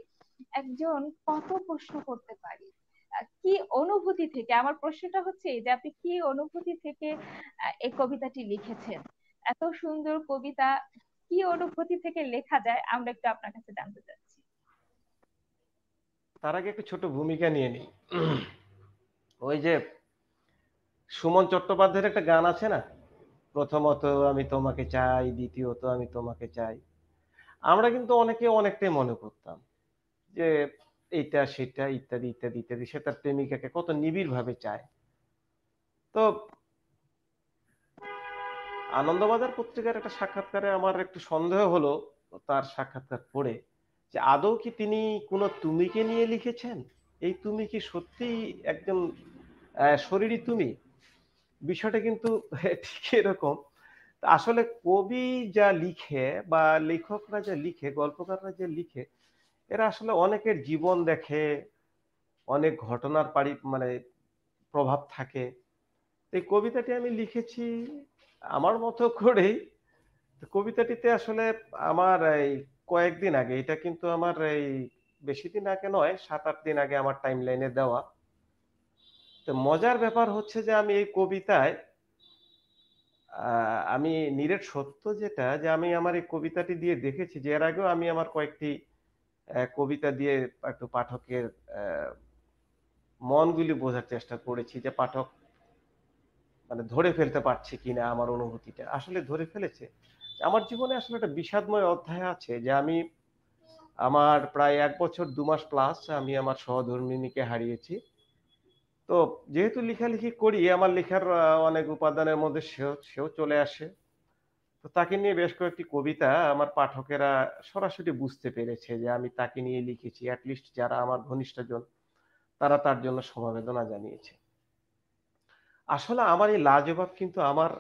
Speaker 1: একজন কত প্রশ্ন করতে পারি, কি অনুভূতি থেকে। আমার প্রশ্নটা হচ্ছে যে আপনি কি অনুভূতি থেকে এই কবিতাটি লিখেছেন? এত সুন্দর কবিতা কি অনুভূতি থেকে লেখা যায়, আমরা একটু আপনার কাছে জানতে চাচ্ছি।
Speaker 2: তার আগে একটু ছোট ভূমিকা নিয়ে নিই। ওই যে সুমন চট্টোপাধ্যায়ের একটা গান আছে না, প্রথমত আমি তোমাকে চাই, দ্বিতীয়ত আমি তোমাকে চাই। আমরা কিন্তু অনেকটাই মনে করতাম যে এইটা সেটা ইত্যাদি ইত্যাদি ইত্যাদি, সে তার প্রেমিকাকে কত নিবিড় ভাবে চায়। তো আনন্দবাজার পত্রিকার একটা সাক্ষাৎকারে আমার একটু সন্দেহ হলো তার সাক্ষাৎকার পড়ে, যে আদৌ কি তিনি কোনো তুমিকে নিয়ে লিখেছেন? এই তুমি কি সত্যিই একজন শরীরী তুমি? বিষয়টা কিন্তু ঠিক এরকম। আসলে কবি যা লিখে বা লেখকরা যা লিখে, গল্পকাররা যা লিখে, এরা আসলে অনেকের জীবন দেখে, অনেক ঘটনার প্রভাব থাকে। এই কবিতাটি আমি লিখেছি আমার মতো করেই। কবিতাটিতে আসলে আমার এই কয়েকদিন আগে, এটা কিন্তু আমার এই বেশি দিন আগে নয়, 7-8 দিন আগে আমার টাইম লাইনে দেওয়া। তো মজার ব্যাপার হচ্ছে যে আমি এই কবিতায় আমি নিরেট সত্য যেটা, যে আমি আমার এই কবিতাটি দিয়ে দেখেছি যে এর আগেও আমি আমার কয়েকটি কবিতা দিয়ে একটু পাঠকের মনগুলি বোঝার চেষ্টা করেছি, যে পাঠক ধরে ফেলতে পারছে কিনা আমার অনুভূতিটা। আসলে ধরে ফেলেছে। আমার জীবনে আসলে একটা বিষাদময় অধ্যায় আছে, যে আমি আমার প্রায় 1 বছর 2 মাস প্লাস আমি আমার সহধর্মিণীকে হারিয়েছি। তো যেহেতু লেখালেখি করি, আমার লেখার অনেক উপাদানের মধ্যে সেও চলে আসে। তো তাকে নিয়ে বেশ কয়েকটি কবিতা আমার পাঠকেরা সরাসরি বুঝতে পেরেছে যে আমি তাকে নিয়ে লিখেছি। অ্যাটলিস্ট যারা আমার ঘনিষ্ঠজন তারা তার জন্য সমবেদনা জানিয়েছে। আসলে আমার এই লাজবাব কিন্তু আমার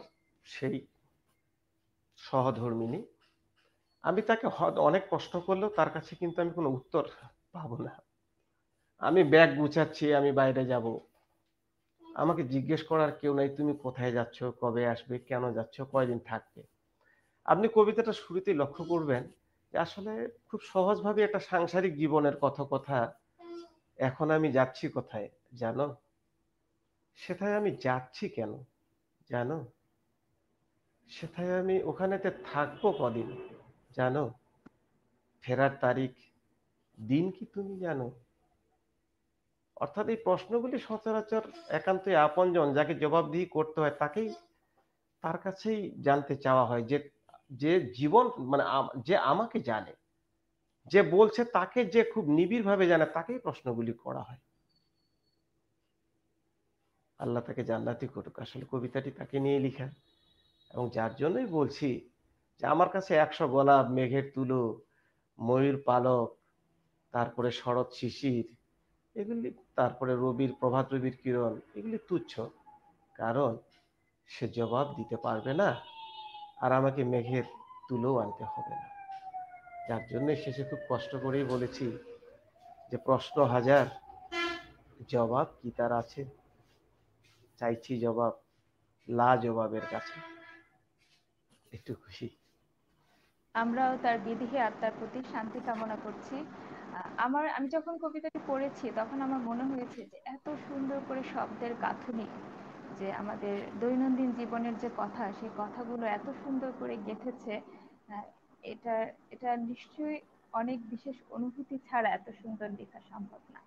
Speaker 2: সেই সহধর্মিণী। আমি তাকে অনেক প্রশ্ন করলেও তার কাছে কিন্তু আমি কোনো উত্তর পাবো না। আমি ব্যাগ গুছাচ্ছি, আমি বাইরে যাব, আমাকে জিজ্ঞেস করার কেউ নাই তুমি কোথায় যাচ্ছ, কবে আসবে, কেন যাচ্ছ, কয়দিন থাকবে। আপনি কবিতাটা শুরুতেই লক্ষ্য করবেন যে আসলে খুব সহজভাবে একটা সাংসারিক জীবনের কথা। এখন আমি যাচ্ছি কোথায় জানো? সেথায় আমি যাচ্ছি কেন জানো? সেথায় আমি ওখানেতে থাকবো কদিন জানো? ফেরার তারিখ, দিন কি তুমি জানো? অর্থাৎ এই প্রশ্নগুলি সচরাচর একান্তই আপনজন যাকে জবাবদিহি করতে হয় তার কাছেই জানতে চাওয়া হয়, যে জীবন যে আমাকে জানে, যে বলছে তাকে যে খুব নিবিড় ভাবে জানে, তাকেই প্রশ্নগুলি করা হয়। আল্লাহ তাকে জান্নাতি করুক। আসলে কবিতাটি তাকে নিয়ে লেখা, এবং যার জন্যই বলছি যে আমার কাছে 100 গোলাপ, মেঘের তুলো, ময়ূর পালক, তারপরে শরৎ শিশির, এগুলি, তারপরে প্রভাত রবির কিরণ, এগুলি তুচ্ছ, কারণ সে জবাব দিতে পারবে না, আর আমাকে মেঘের তুলো আনতে হবে না। যার জন্য শেষে খুব কষ্ট করেই বলেছি যে প্রশ্ন হাজার, জবাব কি তার আছে? চাইছি জবাব লা জবাবের কাছে। একটু খুশি।
Speaker 1: আমরাও তার বিদেহী আত্মার প্রতি শান্তি কামনা করছি। আমি যখন কবিতাটি পড়েছি তখন আমার মনে হয়েছে যে এত সুন্দর করে শব্দের গাঁথুনি, যে আমাদের দৈনন্দিন জীবনের যে কথা, সেই কথাগুলো এত সুন্দর করে গেঁথেছে। এটা এটা নিশ্চয়ই অনেক বিশেষ অনুভূতি ছাড়া এত সুন্দর লেখা সম্ভব না।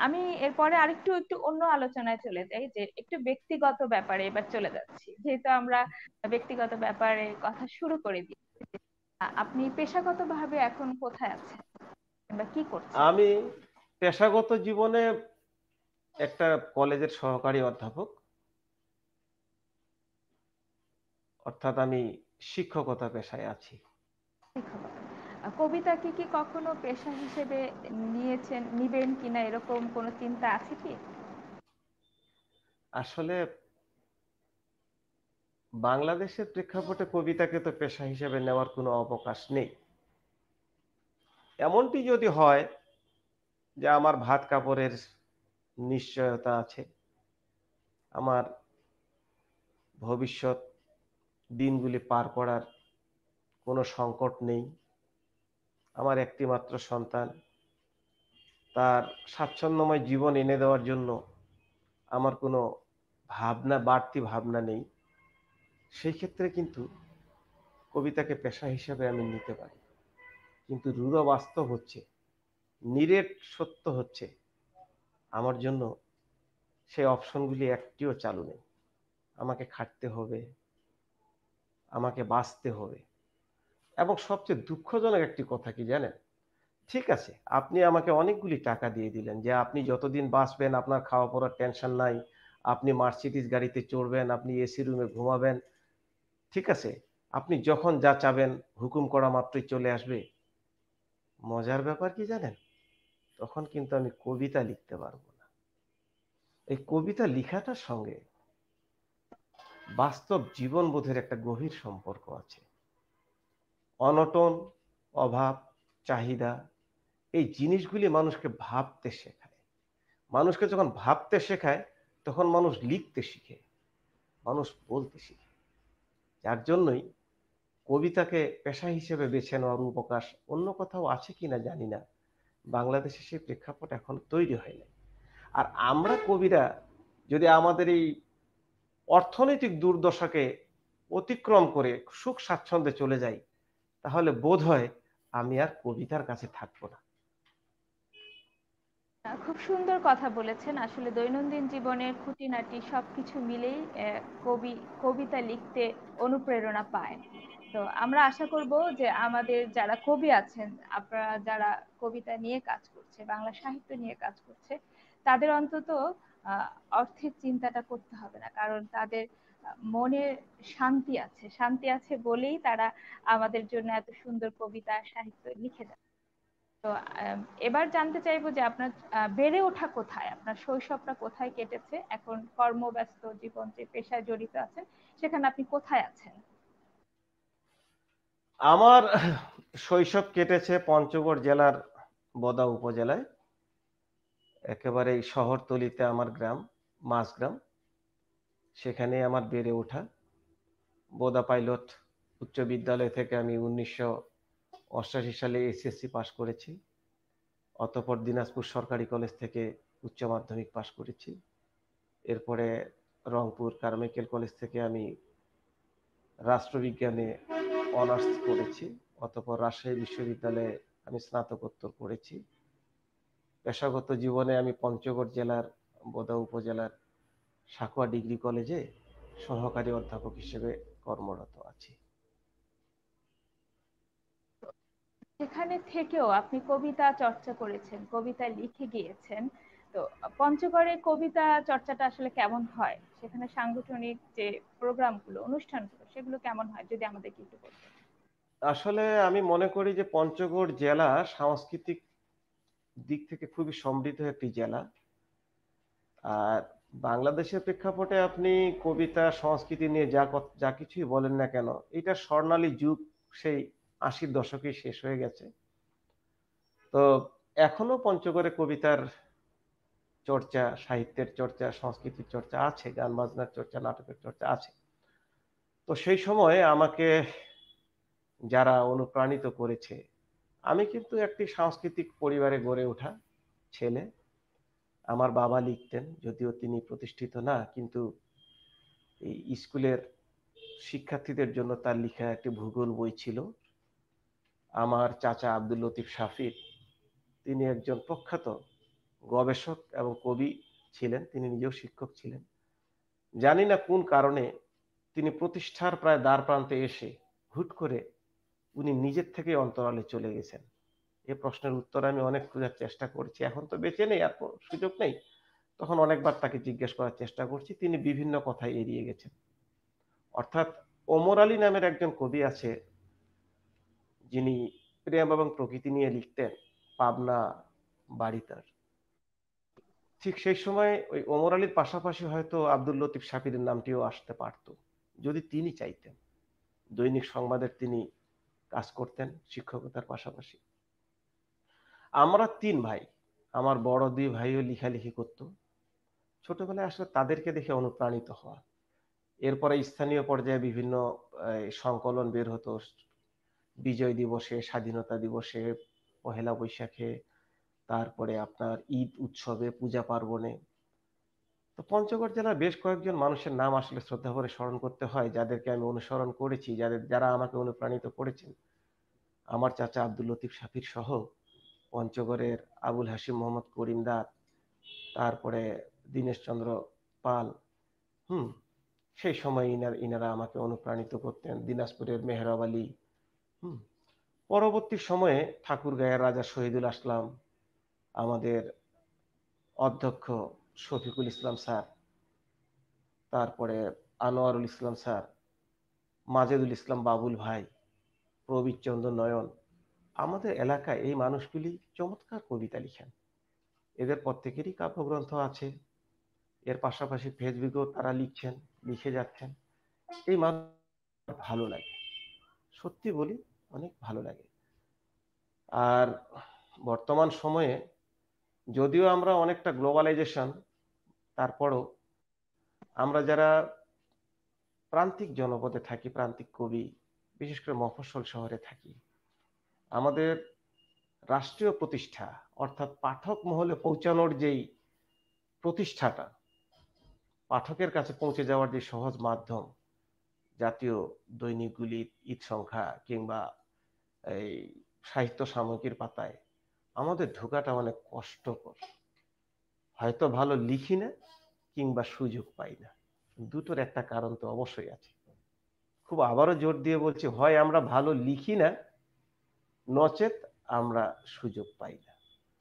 Speaker 1: আমি এরপরে আরেকটু একটু অন্য আলোচনায় চলে যাই, যে একটু ব্যক্তিগত ব্যাপারে এবার চলে যাচ্ছি, যেহেতু আমরা ব্যক্তিগত ব্যাপারে কথা শুরু করে দিই। আপনি পেশাগতভাবে এখন কোথায় আছেন কিংবা কি করছেন?
Speaker 2: আমি পেশাগত জীবনে একটা কলেজের সহকারী অধ্যাপক, অর্থাৎ আমি শিক্ষকতা পেশায় আছি।
Speaker 1: কবিতাকে কি কখনো পেশা হিসেবে নিবেন কিনা এরকম কোনো চিন্তা আছে কি?
Speaker 2: আসলে বাংলাদেশের প্রেক্ষাপটে কবিতাকে তো পেশা হিসেবে নেওয়ার কোনো অবকাশ নেই। এমনটি যদি হয় যে আমার ভাত কাপড়ের নিশ্চয়তা আছে, আমার ভবিষ্যৎ দিনগুলি পার করার কোনো সংকট নেই, আমার একটি মাত্র সন্তান, তার স্বাচ্ছন্দ্যময় জীবন এনে দেওয়ার জন্য আমার কোনো বাড়তি ভাবনা নেই, সেই ক্ষেত্রে কিন্তু কবিতাকে পেশা হিসেবে আমি নিতে পারি। কিন্তু রূঢ় বাস্তব হচ্ছে, নিরেট সত্য হচ্ছে, আমার জন্য সেই অপশনগুলি একটিও চালু নেই। আমাকে খাটতে হবে, আমাকে বাঁচতে হবে। এবং সবচেয়ে দুঃখজনক একটি কথা কি জানেন? ঠিক আছে, আপনি আমাকে অনেকগুলি টাকা দিয়ে দিলেন, যে আপনি যতদিন বাঁচবেন আপনার খাওয়া পড়ার টেনশন নাই, আপনি মার্সিডিজ গাড়িতে চড়বেন, আপনি এসি রুমে ঘুমাবেন, ঠিক আছে, আপনি যখন যা চাবেন হুকুম করা মাত্রই চলে আসবে। মজার ব্যাপার কি জানেন? তখন কিন্তু আমি কবিতা লিখতে পারবো না। এই কবিতা লেখাটার সঙ্গে বাস্তব জীবনবোধের একটা গভীর সম্পর্ক আছে। অনটন, অভাব, চাহিদা, এই জিনিসগুলি মানুষকে ভাবতে শেখায়। মানুষকে যখন ভাবতে শেখায় তখন মানুষ লিখতে শিখে, মানুষ বলতে শিখে। যার জন্যই কবিতাকে পেশা হিসেবে বেছে নেওয়ার অবকাশ অন্য কোথাও আছে কিনা জানি না, বাংলাদেশে সেই প্রেক্ষাপট এখন তৈরি হয়নি। আর আমরা কবিরা যদি আমাদের এই অর্থনৈতিক দুর্দশাকে অতিক্রম করে সুখ স্বাচ্ছন্দ্যে চলে যাই, তাহলে বোধ হয় আমি আর কবিতার কাছে থাকবো না।
Speaker 1: খুব সুন্দর কথা বলেছেন। আসলে দৈনন্দিন জীবনের খুঁটিনাটি সবকিছু মিলেই কবিতা লিখতে অনুপ্রেরণা পায়। তো আমরা আশা করব যে আমাদের যারা কবি আছেন, আপনারা যারা কবিতা নিয়ে কাজ করছে, বাংলা সাহিত্য নিয়ে কাজ করছে, তাদের অন্তত অর্থের চিন্তাটা করতে হবে না, কারণ তাদের মনে শান্তি আছে বলেই তারা আমাদের জন্য এত সুন্দর কবিতা সাহিত্য লিখে যায়। তো এবার জানতে চাইবো যে আপনার বেড়ে ওঠা কোথায়, আপনার শৈশবটা কোথায় কেটেছে, এখন কর্মব্যস্ত জীবন যে পেশায় জড়িত আছেন সেখানে আপনি কোথায় আছেন?
Speaker 2: আমার শৈশব কেটেছে পঞ্চগড় জেলার বোদা উপজেলায়, একেবারে শহরতলিতে আমার গ্রাম, মাঝগ্রাম। সেখানে আমার বেড়ে ওঠা। বোদা পাইলট উচ্চ বিদ্যালয় থেকে আমি 1988 সালে এসএসসি পাশ করেছি। অতঃপর দিনাজপুর সরকারি কলেজ থেকে উচ্চ মাধ্যমিক পাশ করেছি। এরপরে রংপুর কারমাইকেল কলেজ থেকে আমি রাষ্ট্রবিজ্ঞানে অনার্স করেছি। অতঃপর রাজশাহী বিশ্ববিদ্যালয়ে আমি স্নাতকোত্তর করেছি। পেশাগত জীবনে আমি পঞ্চগড় জেলার বোদা উপজেলার সাকুয়া ডিগ্রি কলেজে সহকারী অধ্যাপক হিসেবে কর্মরত আছি।
Speaker 1: সেখানে থেকেও আপনি কবিতা চর্চা করেছেন, কবিতা লিখে গিয়েছেন। তো পঞ্চগড়ে কবিতা চর্চাটা আসলে কেমন হয়, সেখানে সাংগঠনিক যে প্রোগ্রামগুলো, অনুষ্ঠানগুলো, সেগুলো কেমন হয় যদি আমাদেরকে একটু বলতেন।
Speaker 2: আসলে আমি মনে করি যে পঞ্চগড় জেলা সাংস্কৃতিক দিক থেকে খুবই সমৃদ্ধ একটি জেলা। আর বাংলাদেশের প্রেক্ষাপটে আপনি কবিতা সংস্কৃতি নিয়ে যা কিছুই বলেন না কেন, এটা স্বর্ণালী যুগ সেই 80-র দশকে শেষ হয়ে গেছে। তো এখনো পঞ্চগড়ে কবিতার চর্চা, সাহিত্যের চর্চা, সংস্কৃতির চর্চা আছে, গান বাজনার চর্চা, নাটকের চর্চা আছে। তো সেই সময় আমাকে যারা অনুপ্রাণিত করেছে, আমি কিন্তু একটি সাংস্কৃতিক পরিবারে গড়ে ওঠা ছেলে। আমার বাবা লিখতেন, যদিও তিনি প্রতিষ্ঠিত না, কিন্তু এই স্কুলের শিক্ষার্থীদের জন্য তার লেখা একটি ভূগোল বই ছিল। আমার চাচা আব্দুল লতিফ শাফির, তিনি একজন প্রখ্যাত গবেষক এবং কবি ছিলেন, তিনি নিজেও শিক্ষক ছিলেন। জানি না কোন কারণে তিনি প্রতিষ্ঠার প্রায় দ্বার প্রান্তে এসে হুট করে উনি নিজের থেকে অন্তরালে চলে গেছেন। এই প্রশ্নের উত্তর আমি অনেক খোঁজার চেষ্টা করছি, এখন তো বেঁচে নেই, আর সুযোগ নেই। তখন অনেকবার তাকে জিজ্ঞেস করার চেষ্টা করছি, তিনি বিভিন্ন কথাই এড়িয়ে গেছেন। অর্থাৎ ওমর আলী নামের একজন কবি আছে, যিনি প্রেম এবং প্রকৃতি নিয়ে লিখতেন, পাবনা বাড়ি তার। ঠিক সেই সময় ওই ওমর আলীর পাশাপাশি হয়তো আব্দুল লতিফ শাফিরের নামটিও আসতে পারত, যদি তিনি চাইতেন। দৈনিক সংবাদের তিনি কাজ করতেন শিক্ষকতার পাশাপাশি। আমরা 3 ভাই, আমার বড় 2 ভাইও লেখালেখি করত। ছোটবেলায় আসলে তাদেরকে দেখে অনুপ্রাণিত হওয়া। এরপরে স্থানীয় পর্যায়ে বিভিন্ন সংকলন বের হতো, বিজয় দিবসে, স্বাধীনতা দিবসে, পহেলা বৈশাখে, তারপরে আপনার ঈদ উৎসবে, পূজা পার্বণে। তো পঞ্চগড় জেলার বেশ কয়েকজন মানুষের নাম আসলে শ্রদ্ধা ভরে স্মরণ করতে হয়, যাদেরকে আমি অনুসরণ করেছি, যারা আমাকে অনুপ্রাণিত করেছেন। আমার চাচা আব্দুল লতিফ শাফির সহ পঞ্চগড়ের আবুল হাশিম মোহাম্মদ করিমদার, তারপরে দীনেশ চন্দ্র পাল, সেই সময় ইনারা আমাকে অনুপ্রাণিত করতেন। দিনাজপুরের মেহরাব আলী, পরবর্তী সময়ে ঠাকুরগাঁয়ের রাজা শহীদুল আসলাম, আমাদের অধ্যক্ষ শফিকুল ইসলাম স্যার, তারপরে আনোয়ারুল ইসলাম স্যার, মাজেদুল ইসলাম বাবুল ভাই, প্রবীর চন্দ্র নয়ন, আমাদের এলাকায় এই মানুষগুলি চমৎকার কবিতা লিখেন। এদের প্রত্যেকেরই কাব্যগ্রন্থ আছে, এর পাশাপাশি ফেসবুকেও তারা লিখছেন, লিখে যাচ্ছেন। এই মানুষ ভালো লাগে, সত্যি বলি, অনেক ভালো লাগে। আর বর্তমান সময়ে যদিও আমরা অনেকটা গ্লোবালাইজেশন, তারপরও আমরা যারা প্রান্তিক জনপদে থাকি, প্রান্তিক কবি, বিশেষ করে মফস্বল শহরে থাকি, আমাদের রাষ্ট্রীয় প্রতিষ্ঠা অর্থাৎ পাঠক মহলে পৌঁছানোর যেই প্রতিষ্ঠাটা, পাঠকের কাছে পৌঁছে যাওয়ার যে সহজ মাধ্যম, জাতীয় দৈনিকগুলির ঈদ সংখ্যা কিংবা এই সাহিত্য সাময়িকীর পাতায় আমাদের ঢোকাটা অনেক কষ্টকর। হয়তো ভালো লিখি না কিংবা সুযোগ পাই না, দুটোর একটা কারণ তো অবশ্যই আছে। খুব আবারও জোর দিয়ে বলছি, হয় আমরা ভালো লিখি না, নচেত আমরা সুযোগ পাই না।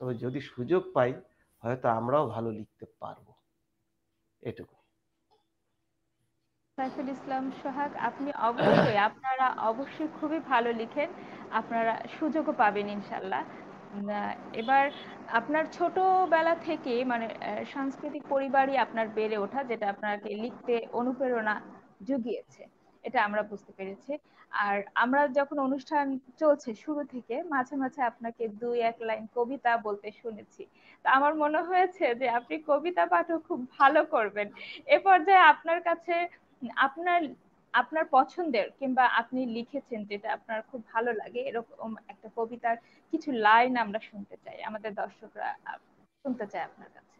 Speaker 2: তবে যদি সুযোগ পাই, হয়তো আমরাও ভালো লিখতে পারবো, এটুকু।
Speaker 1: সাইফুল ইসলাম সোহাগ, আপনারা অবশ্যই খুবই ভালো লিখেন, আপনারা সুযোগও পাবেন ইনশাল্লাহ। এবার আপনার ছোটবেলা থেকে মানে সাংস্কৃতিক পরিবারই আপনার বেড়ে ওঠা, যেটা আপনাকে লিখতে অনুপ্রেরণা জুগিয়েছে, এটা আমরা বুঝতে পেরেছি। আর আমরা যখন অনুষ্ঠান চলছে শুরু থেকে মাঝে মাঝে আপনাকে 2-1 লাইন কবিতা বলতে শুনেছি। তা আমার মনে হয়েছে যে আপনি কবিতা পাঠও খুব ভালো করবেন। এ পর্যায়ে আপনার কাছে আপনার আপনার পছন্দের কিংবা আপনি লিখেছেন যেটা আপনার খুব ভালো লাগে এরকম একটা কবিতার কিছু লাইন আমরা শুনতে চাই, আমাদের দর্শকরা শুনতে চায় আপনার কাছে।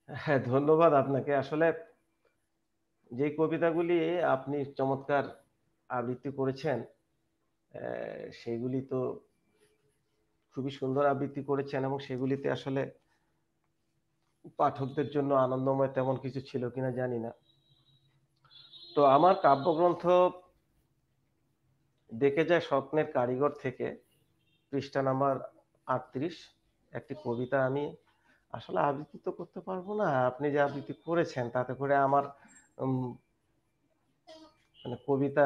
Speaker 2: হ্যাঁ, ধন্যবাদ আপনাকে। আসলে যে কবিতাগুলি আপনি চমৎকার আবৃত্তি করেছেন, সেগুলি তো খুবই সুন্দর আবৃত্তি করেছেন, এবং সেগুলিতে আসলে পাঠকদের জন্য আনন্দময় তেমন কিছু ছিল কিনা জানি না। তো আমার কাব্যগ্রন্থ দেখে যায় স্বপ্নের কারিগর থেকে পৃষ্ঠা নাম্বার 38, একটি কবিতা আমি আসলে আবৃত্তি তো করতে পারবো না, আপনি যে আবৃত্তি করেছেন তাতে করে আমার মানে কবিতা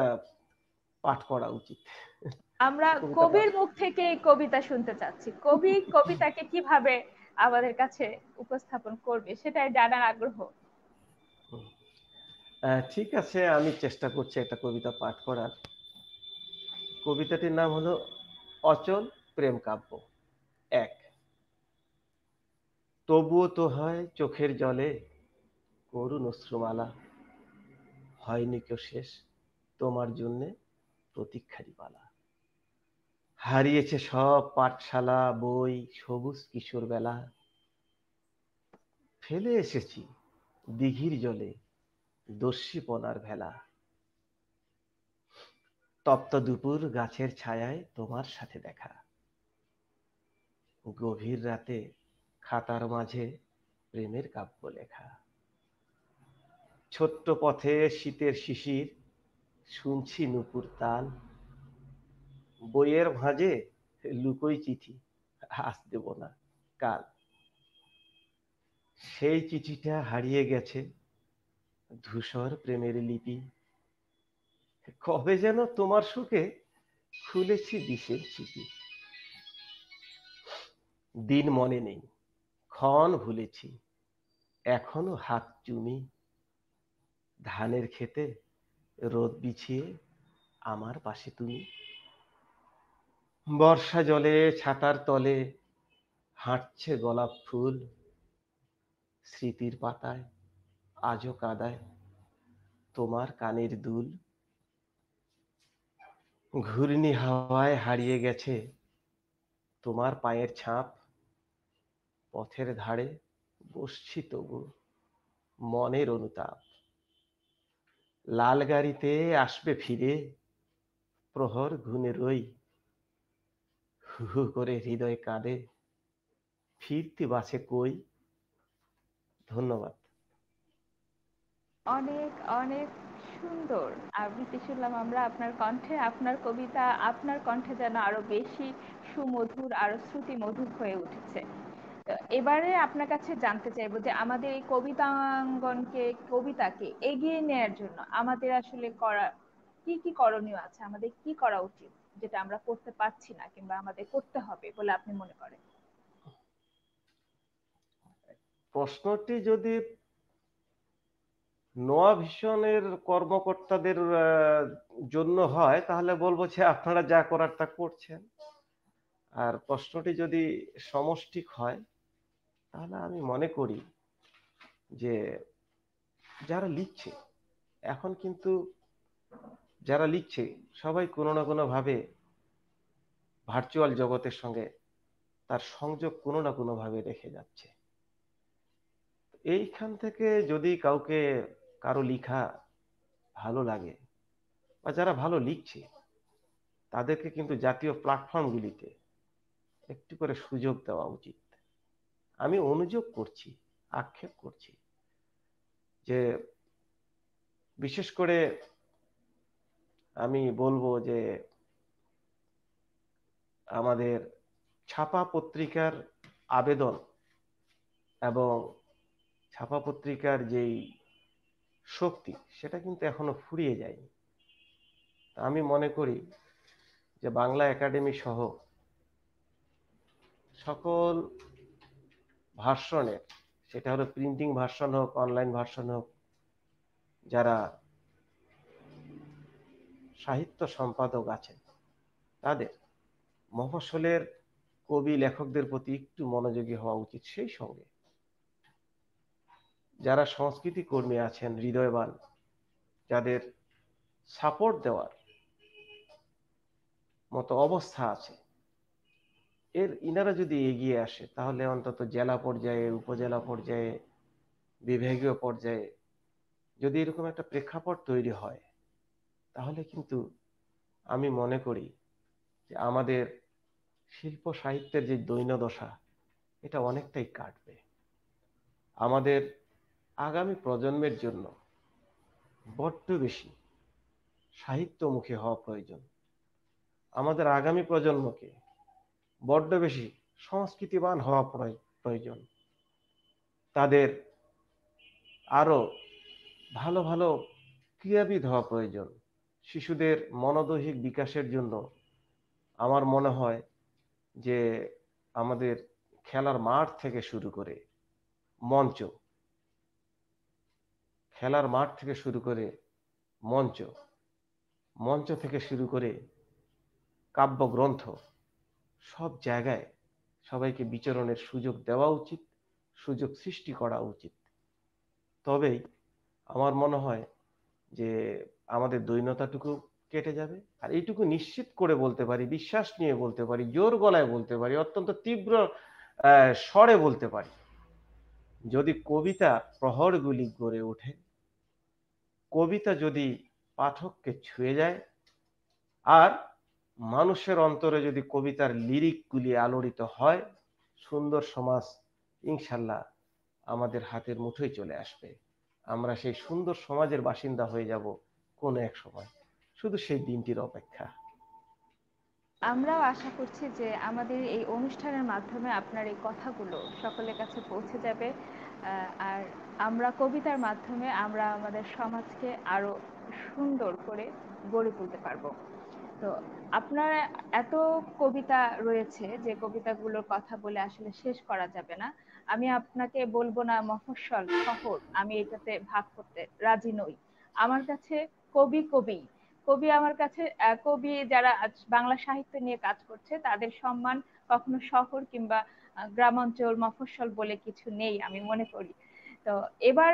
Speaker 2: পাঠ করা উচিত।
Speaker 1: আমরা কবির মুখ থেকে এই কবিতা শুনতে চাচ্ছি, কবি কবিতাকে কিভাবে আমাদের কাছে উপস্থাপন করবে সেটাই জানার আগ্রহ।
Speaker 2: ঠিক আছে, আমি চেষ্টা করছি একটা কবিতা পাঠ করার। কবিতাটির নাম হলো অচল প্রেম কাব্য 1। তবুও তো হয় চোখের জলে করুণ অশ্রুমালা, হয়নি কেউ শেষ তোমার জন্যে প্রতীক্ষারী পালা। হারিয়েছে সব পাঠশালা বই সবুজ কিশোর বেলা, ফেলে এসেছি দিঘির জলে দস্যিপনার ভেলা। তপ্ত দুপুর গাছের ছায়ায় তোমার সাথে দেখা, গভীর রাতে খাতার মাঝে প্রেমের কাব্য লেখা। ছোট্ট পথে শীতের শিশির শুনছি নুপুর তাল, বইয়ের ভাঁজে লুকোই চিঠি আজ দেব না কাল। সেই চিঠিটা হারিয়ে গেছে ধূসর প্রেমের লিপি, কবে যেন তোমার সুখে খুলেছি বিষের ছিপি। দিন মনে নেই ক্ষণ ভুলেছি এখনো হাত চুমি, ধানের খেতে রোদ বিছিয়ে আমার পাশে তুমি। বর্ষা জলে ছাতার তলে হাঁটছে গোলাপ ফুল, স্মৃতির পাতায় আজও কাদায় তোমার কানের দুল। ঘূর্ণি হাওয়ায় হারিয়ে গেছে তোমার পায়ের ছাপ, পথের ধারে বসছি তবু মনের অনুতাপ। লাল গাড়িতে আসবে ফিরে প্রহর গুনে রই, হু হু করে হৃদয় কাঁদে ফিরতি বাসে কই। ধন্যবাদ।
Speaker 1: অনেক অনেক সুন্দর আবৃত্তি শুনলাম আমরা আপনার কণ্ঠে। আপনার কবিতা আপনার কণ্ঠে যেন আরো বেশি সুমধুর, আরো শ্রুতি মধুর হয়ে উঠেছে। তো এবারে আপনার কাছে জানতে চাইবো যে আমাদের এই কবিতাঙ্গনকে, কবিতাকে এগিয়ে নেয়ার জন্য আমাদের আসলে কি কি করণীয় আছে, আমাদের কি করা উচিত যেটা আমরা করতে পারছি না কিংবা আমাদের করতে হবে বলে আপনি মনে করেন?
Speaker 2: প্রশ্নটি যদি নোয়া ভিশনের কর্মকর্তাদের জন্য হয় তাহলে বলবো যে আপনারা যা করার তা করছেন। আর প্রশ্নটি যদি সমষ্টিক হয় তাহলে আমি মনে করি যে যারা লিখছে এখন কিন্তু যারা লিখছে সবাই কোনো না কোনো ভাবে ভার্চুয়াল জগতের সঙ্গে তার সংযোগ কোনো না কোনো ভাবে রেখে যাচ্ছে। এইখান থেকে যদি কারো লেখা ভালো লাগে বা যারা ভালো লিখছে তাদেরকে কিন্তু জাতীয় প্ল্যাটফর্মগুলিতে একটু করে সুযোগ দেওয়া উচিত। আমি অনুযোগ করছি, আক্ষেপ করছি যে বিশেষ করে আমি বলবো যে আমাদের ছাপা পত্রিকার আবেদন এবং ছাপা পত্রিকার যেই শক্তি সেটা কিন্তু এখনো ফুরিয়ে যায়নি। আমি মনে করি যে বাংলা একাডেমি সহ সকল ভার্সনের, সেটা হলো প্রিন্টিং ভার্সন হোক অনলাইন ভার্সন হোক, যারা সাহিত্য সম্পাদক আছেন তাদের মফস্বলের কবি লেখকদের প্রতি একটু মনোযোগী হওয়া উচিত। সেই সঙ্গে যারা সংস্কৃতি কর্মী আছেন হৃদয়বান, যাদের সাপোর্ট দেওয়ার মতো অবস্থা আছে, ইনারা যদি এগিয়ে আসে তাহলে অন্তত জেলা পর্যায়ে, উপজেলা পর্যায়ে, বিভাগীয় পর্যায়ে যদি এরকম একটা প্রেক্ষাপট তৈরি হয় তাহলে কিন্তু আমি মনে করি যে আমাদের শিল্প সাহিত্যের যে দৈন্যদশা এটা অনেকটাই কাটবে। আমাদের আগামী প্রজন্মের জন্য বড্ড বেশি সাহিত্যমুখী হওয়া প্রয়োজন। আমাদের আগামী প্রজন্মকে বড্ড বেশি সংস্কৃতিবান হওয়া প্রয়োজন। তাদের আরো ভালো ভালো ক্রীড়াবিদ হওয়া প্রয়োজন। শিশুদের মনোদৈহিক বিকাশের জন্য আমার মনে হয় যে আমাদের খেলার মাঠ থেকে শুরু করে মঞ্চ, খেলার মাঠ থেকে শুরু করে মঞ্চ, মঞ্চ থেকে শুরু করে কাব্যগ্রন্থ, সব জায়গায় সবাইকে বিচরণের সুযোগ দেওয়া উচিত, সুযোগ সৃষ্টি করা উচিত। তবেই আমার মনে হয় যে আমাদের দৈন্যতাটুকু কেটে যাবে। আর এইটুকু নিশ্চিত করে বলতে পারি, বিশ্বাস নিয়ে বলতে পারি, জোর গলায় বলতে পারি, অত্যন্ত তীব্র স্বরে বলতে পারি, যদি কবিতা প্রহরগুলি গড়ে ওঠে, কবিতা যদি পাঠককে ছুঁয়ে যায়, আর মানুষের অন্তরে যদি কবিতার লিরিকগুলি আলোড়িত হয়, সুন্দর সমাজ ইনশাল্লাহ আমাদের হাতের মুঠোয় চলে আসবে। আমরা সেই সুন্দর সমাজের বাসিন্দা হয়ে যাব কোনো এক সময়। শুধু সেই দিনটির অপেক্ষা।
Speaker 1: আমরাও আশা করছি যে আমাদের এই অনুষ্ঠানের মাধ্যমে আপনার এই কথাগুলো সকলের কাছে পৌঁছে যাবে, আর আমরা কবিতার মাধ্যমে আমরা আমাদের সমাজকে আরো সুন্দর করে গড়ে তুলতে পারবো। তো আপনার এত কবিতা রয়েছে যে কবিতাগুলোর কথা বলে আসলে শেষ করা যাবে না। আমি আপনাকে বলবো না মফস্বল শহর, আমি এটাতে ভাগ করতে রাজি নই। আমার কাছে কবি কবি কবি আমার কাছে কবি যারা আজ বাংলা সাহিত্য নিয়ে কাজ করছে তাদের সম্মান কখনো শহর কিংবা গ্রামাঞ্চল মফস্বল বলে কিছু নেই আমি মনে করি। তো এবার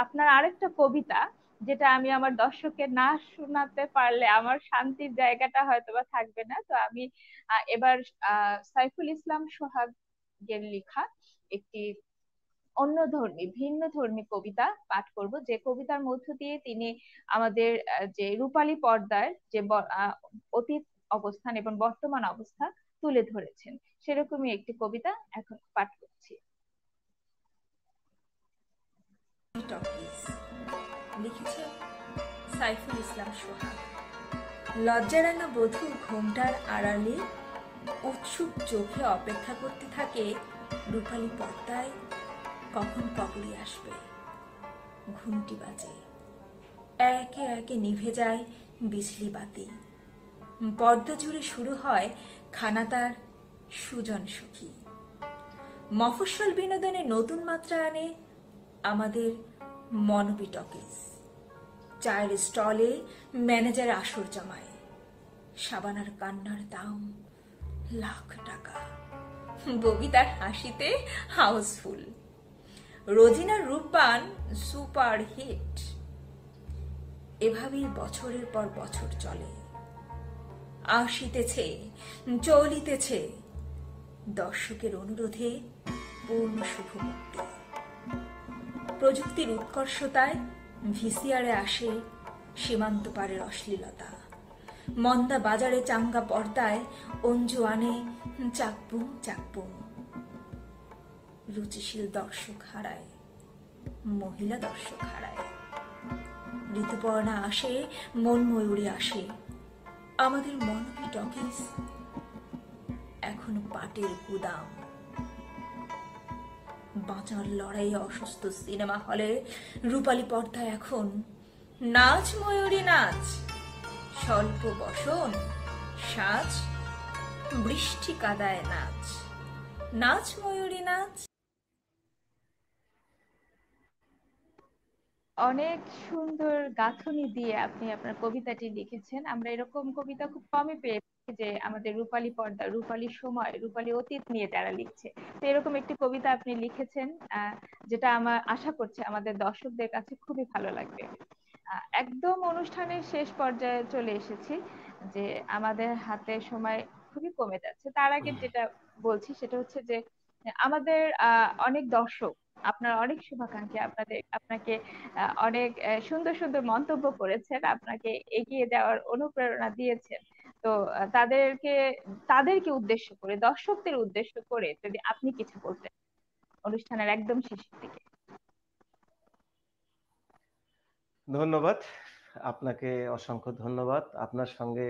Speaker 1: আপনার আরেকটা কবিতা যেটা আমি আমার দর্শককে না শোনাতে পারলে আমার শান্তির জায়গাটা হয়তোবা থাকবে না। তো আমি এবার সাইফুল ইসলাম সোহাগের লেখা একটি ভিন্ন ধর্মী কবিতা পাঠ করব, যে কবিতার মধ্য দিয়ে তিনি আমাদের যে রূপালী পর্দার যে অতীত অবস্থান এবং বর্তমান অবস্থা তুলে ধরেছেন, সেরকমই একটি কবিতা এখন পাঠ করছি।
Speaker 3: লিখেছে সাইফুল ইসলাম সোহাগ। লজ্জারাঙা বধূ ঘোমটার আড়ালে উৎসুক চোখে অপেক্ষা করতে থাকে রূপালী পর্দায় কখন কবরী আসবে। ঘুমটি বাজে, একে একে নিভে যায় বিজলি বাতি। পর্দা জুড়ে শুরু হয় খানাতার সুজন সুখী। মফস্বল বিনোদনে নতুন মাত্রা আনে আমাদের মনোবি টকিজ। চায়ের স্টলে ম্যানেজার আসর জমায়, সাবানার কান্নার দাম লাখ টাকা, ববিতার হাসিতে হাউসফুল, রোজিনার রূপবান সুপার হিট। এভাবেই বছরের পর বছর চলে, আসিতেছে চলিতেছে দর্শকের অনুরোধে পূর্ণ শুভমুক্তি। প্রযুক্তির উৎকর্ষতায় ভিসিআরে আসে সীমান্ত পারের অশ্লীলতা। মন্দা বাজারে চাঙ্গা পর্দায় অঞ্জু আনে চাকবুম চাকবুম। রুচিশীল দর্শক হারায়, মহিলা দর্শক হারায়। ঋতুপর্ণা আসে, মন ময়ূরী আসে। আমাদের মনোবি টকিজ এখনো পাটের গুদাম। বাঁচার লড়াইয়ে অসুস্থ সিনেমা হলে রূপালী পর্দায় এখন নাচ ময়ূরী নাচ, স্বল্প বসন সাজ, বৃষ্টি কাদায় নাচ, নাচ ময়ূরী নাচ।
Speaker 1: অনেক সুন্দর গাঁথনি দিয়ে আপনি আপনার কবিতাটি লিখেছেন। আমরা এরকম কবিতা খুব কমই পেয়েছি যে আমাদের রূপালী পর্দা, রূপালী সময়, রূপালী অতীত নিয়ে যারা লিখছে। তো এরকম একটি কবিতা আপনি লিখেছেন, যেটা আমার আশা করছি আমাদের দর্শকদের কাছে খুবই ভালো লাগবে। একদম অনুষ্ঠানের শেষ পর্যায়ে চলে এসেছি, যে আমাদের হাতে সময় খুবই কমে যাচ্ছে। তার আগে যেটা বলছি সেটা হচ্ছে যে আমাদের অনেক দর্শক, আপনার অনেক শুভাকাঙ্ক্ষী আপনাকে অনেক সুন্দর সুন্দর মন্তব্য করেছেন, আপনাকে এগিয়ে যাওয়ার অনুপ্রেরণা দিয়েছেন। তো তাদেরকে উদ্দেশ্য করে, দর্শকদের উদ্দেশ্য করে যদি আপনি কিছু বলতেন অনুষ্ঠানের একদম শেষের দিকে।
Speaker 2: ধন্যবাদ আপনাকে, অসংখ্য ধন্যবাদ। আপনার সঙ্গে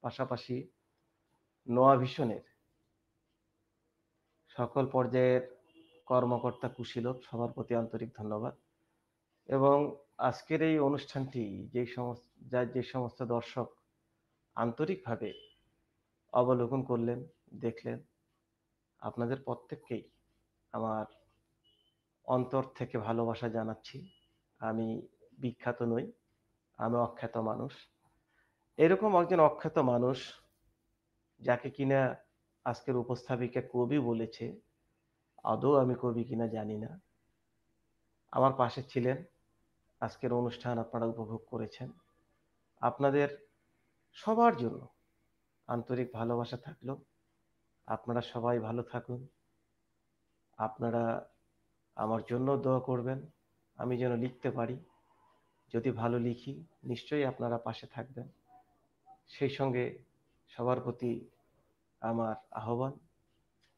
Speaker 2: পাশাপাশি নোয়া ভিশনের সকল পর্যায়ের কর্মকর্তা কুশীলব সবার প্রতি আন্তরিক ধন্যবাদ। এবং আজকের এই অনুষ্ঠানটি যে সমস্ত দর্শক আন্তরিকভাবে অবলোকন করলেন, দেখলেন, আপনাদের প্রত্যেককেই আমার অন্তর থেকে ভালোবাসা জানাচ্ছি। আমি বিখ্যাত নই, আমি অখ্যাত মানুষ। এরকম একজন অখ্যাত মানুষ যাকে কিনা আজকের উপস্থাপিকা কবি বলেছে, আদৌ আমি কবি কিনা জানি না, আমার পাশে ছিলেন। আজকের অনুষ্ঠান আপনারা উপভোগ করেছেন। আপনাদের সবার জন্য আন্তরিক ভালোবাসা থাকলো। আপনারা সবাই ভালো থাকুন। আপনারা আমার জন্য দোয়া করবেন, আমি যেন লিখতে পারি। যদি ভালো লিখি নিশ্চয়ই আপনারা পাশে থাকবেন। সেই সঙ্গে সবার প্রতি আমার আহ্বান,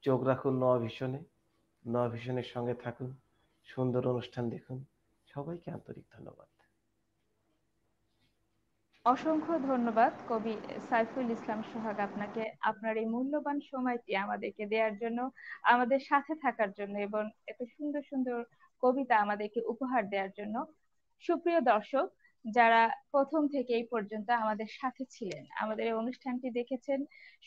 Speaker 2: চোখ রাখুন নওয়া ভিশনে, নওয়া ভিশনের সঙ্গে থাকুন, সুন্দর অনুষ্ঠান দেখুন। সবাইকে আন্তরিক ধন্যবাদ।
Speaker 1: অসংখ্য ধন্যবাদ কবি সাইফুল ইসলাম সোহাগ আপনাকে, আপনার এই মূল্যবান সময়টি আমাদেরকে দেওয়ার জন্য, আমাদের সাথে থাকার জন্য এবং এত সুন্দর সুন্দর কবিতা আমাদেরকে উপহার দেওয়ার জন্য। সুপ্রিয় দর্শক, যারা প্রথম থেকে এই পর্যন্ত আমাদের সাথে ছিলেন, আমাদের এই অনুষ্ঠানটি দেখেছেন,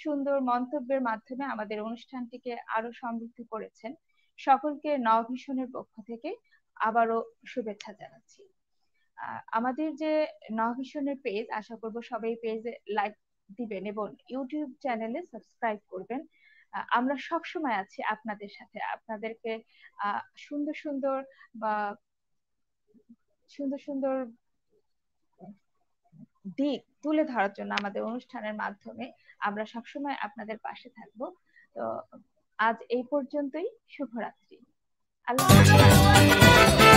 Speaker 1: সুন্দর মন্তব্যের মাধ্যমে আমাদের অনুষ্ঠানটিকে আরো সমৃদ্ধ করেছেন, সকলকে নওয়া ভিশনের পক্ষ থেকে আবারও শুভেচ্ছা জানাচ্ছি। আমাদের যে নওয়া ভিশনের পেজ, আশা করব সবাই পেজে লাইক দিবেন এবং ইউটিউব চ্যানেলে সাবস্ক্রাইব করবেন। আমরা সব সময় আছি আপনাদের সাথে, আপনাদেরকে সুন্দর সুন্দর বা সুন্দর সুন্দর দিক তুলে ধরার জন্য আমাদের অনুষ্ঠানের মাধ্যমে আমরা সবসময় আপনাদের পাশে থাকবো। তো আজ এই পর্যন্তই। শুভরাত্রি। আল্লাহ হাফেজ।